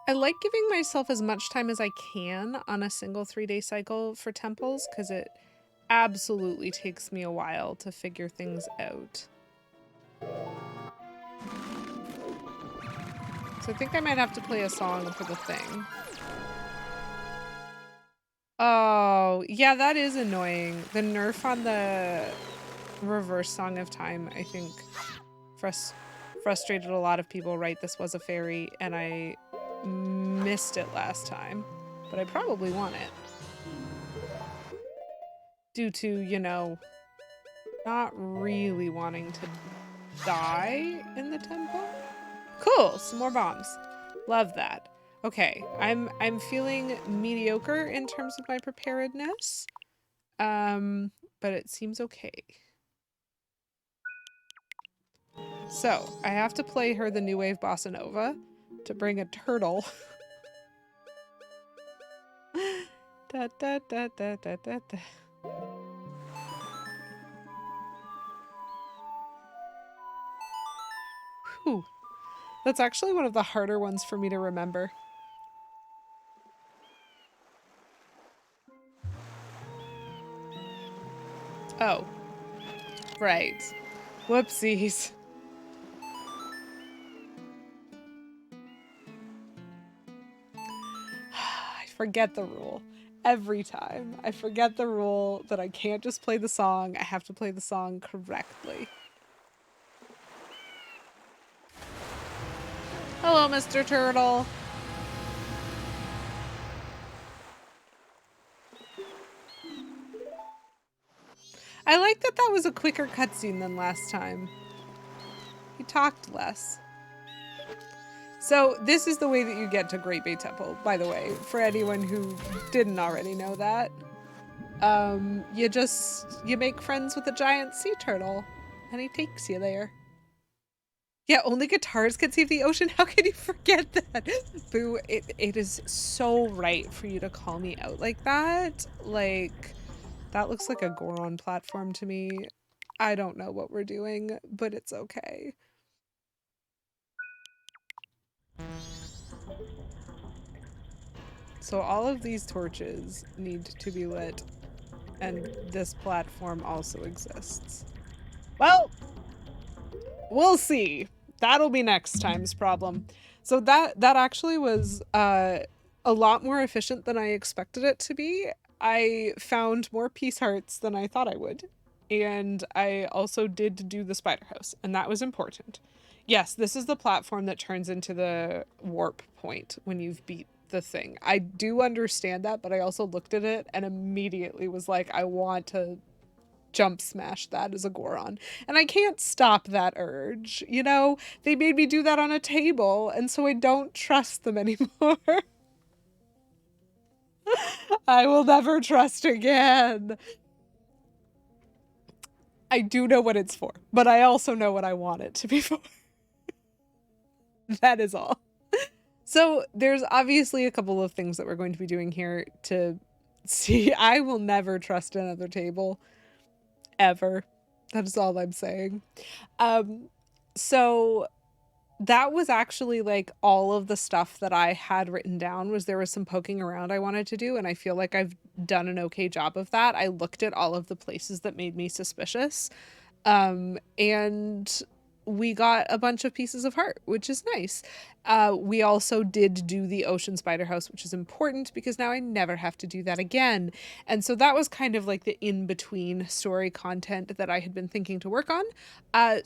I like giving myself as much time as I can on a single 3-day cycle for temples because it absolutely takes me a while to figure things out. So I think I might have to play a song for the thing. Oh, yeah, that is annoying. The nerf on the reverse Song of Time, I think, frustrated a lot of people, right? This was a fairy, and I missed it last time, but I probably want it. Due to, you know, not really wanting to die in the temple. Cool, some more bombs. Love that. Okay, I'm feeling mediocre in terms of my preparedness. But it seems okay. So, I have to play her the New Wave Bossa Nova to bring a turtle. Da, da, da, da, da, da, da. Whew. That's actually one of the harder ones for me to remember. Oh. Right. Whoopsies. I forget the rule. Every time. I forget the rule that I can't just play the song. I have to play the song correctly. Hello, Mr. Turtle. I like that that was a quicker cutscene than last time. He talked less. So this is the way that you get to Great Bay Temple, by the way, for anyone who didn't already know that. You make friends with a giant sea turtle, and he takes you there. Yeah, only guitars can save the ocean. How can you forget that? Boo, it is so right for you to call me out like that. Like, that looks like a Goron platform to me. I don't know what we're doing, but it's okay. So all of these torches need to be lit, and this platform also exists. Well, we'll see. That'll be next time's problem. So that actually was a lot more efficient than I expected it to be. I found more peace hearts than I thought I would. and I also did do the SpiderHouse, and that was important. Yes, this is the platform that turns into the warp point when you've beat the thing. I do understand that, but I also looked at it and immediately was like, I want to jump smash that as a Goron. And I can't stop that urge. You know, they made me do that on a table, and so I don't trust them anymore. I will never trust again. I do know what it's for, but I also know what I want it to be for. That is all. So there's obviously a couple of things that we're going to be doing here to see. I will never trust another table. Ever. That is all I'm saying. So that was actually like all of the stuff that I had written down. Was there was some poking around I wanted to do, and I feel like I've done an okay job of that. I looked at all of the places that made me suspicious, and we got a bunch of pieces of heart, which is nice. We also did do the ocean spider house, which is important because now I never have to do that again. And so that was kind of like the in-between story content that I had been thinking to work on.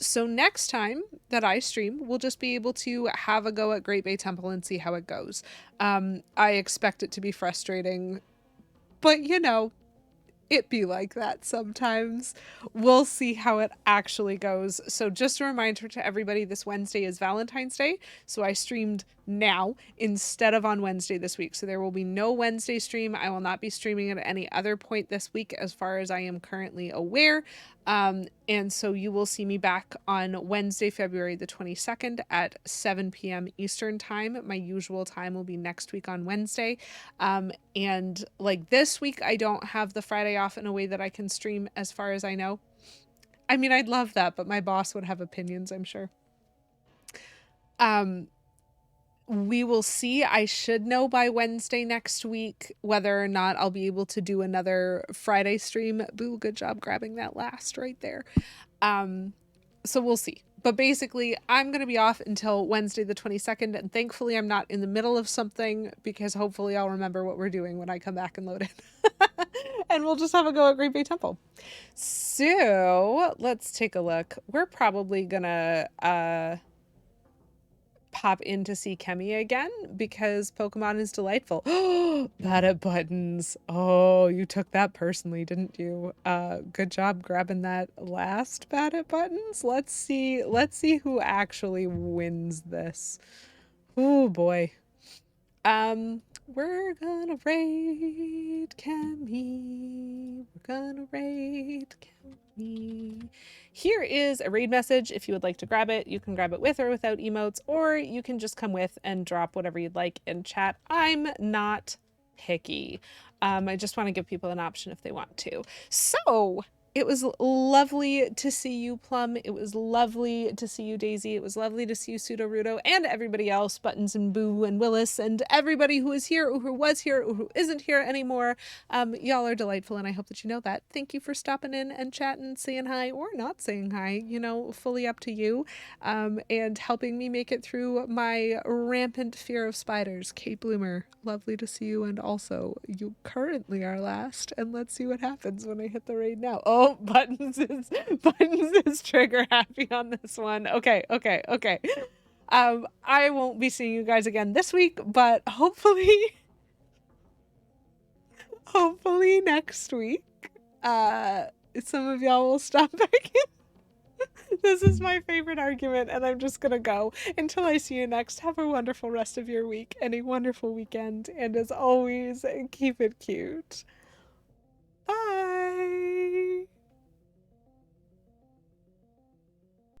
So next time that I stream, we'll just be able to have a go at Great Bay Temple and see how it goes. I expect it to be frustrating, but you know, it be like that sometimes. We'll see how it actually goes. So just a reminder to everybody, this Wednesday is Valentine's Day. So I streamed now instead of on Wednesday this week. So there will be no Wednesday stream. I will not be streaming at any other point this week as far as I am currently aware. And so you will see me back on Wednesday, February the 22nd at 7 p.m. Eastern time. My usual time will be next week on Wednesday. And like this week, I don't have the Friday off in a way that I can stream as far as I know. I mean, I'd love that, but my boss would have opinions, I'm sure. We will see. I should know by Wednesday next week whether or not I'll be able to do another Friday stream. Boo, good job grabbing that last right there. So we'll see. But basically, I'm going to be off until Wednesday the 22nd, and thankfully I'm not in the middle of something, because hopefully I'll remember what we're doing when I come back and load it. And we'll just have a go at Great Bay Temple. So let's take a look. We're probably gonna pop in to see Kemi again because Pokemon is delightful. Bada buttons. Oh, you took that personally, didn't you? Good job grabbing that last Bada buttons. Let's see who actually wins this. Oh boy. We're gonna raid Kemi. We're gonna raid Kemi. Here is a raid message. If you would like to grab it, you can grab it with or without emotes, or you can just come with and drop whatever you'd like in chat. I'm not picky. I just want to give people an option if they want to. So it was lovely to see you, Plum. It was lovely to see you, Daisy. It was lovely to see you, Pseudo-Rudo, and everybody else, Buttons and Boo and Willis, and everybody who is here, or who was here, or who isn't here anymore. Y'all are delightful, and I hope that you know that. Thank you for stopping in and chatting, saying hi, or not saying hi, you know, fully up to you, and helping me make it through my rampant fear of spiders. Kate Bloomer, lovely to see you, and also, you currently are last, and let's see what happens when I hit the raid now. Oh, Buttons is trigger happy on this one. Okay. I won't be seeing you guys again this week, but hopefully next week, some of y'all will stop back in. This is my favorite argument, and I'm just gonna go. Until I see you next, have a wonderful rest of your week and a wonderful weekend, and as always, keep it cute.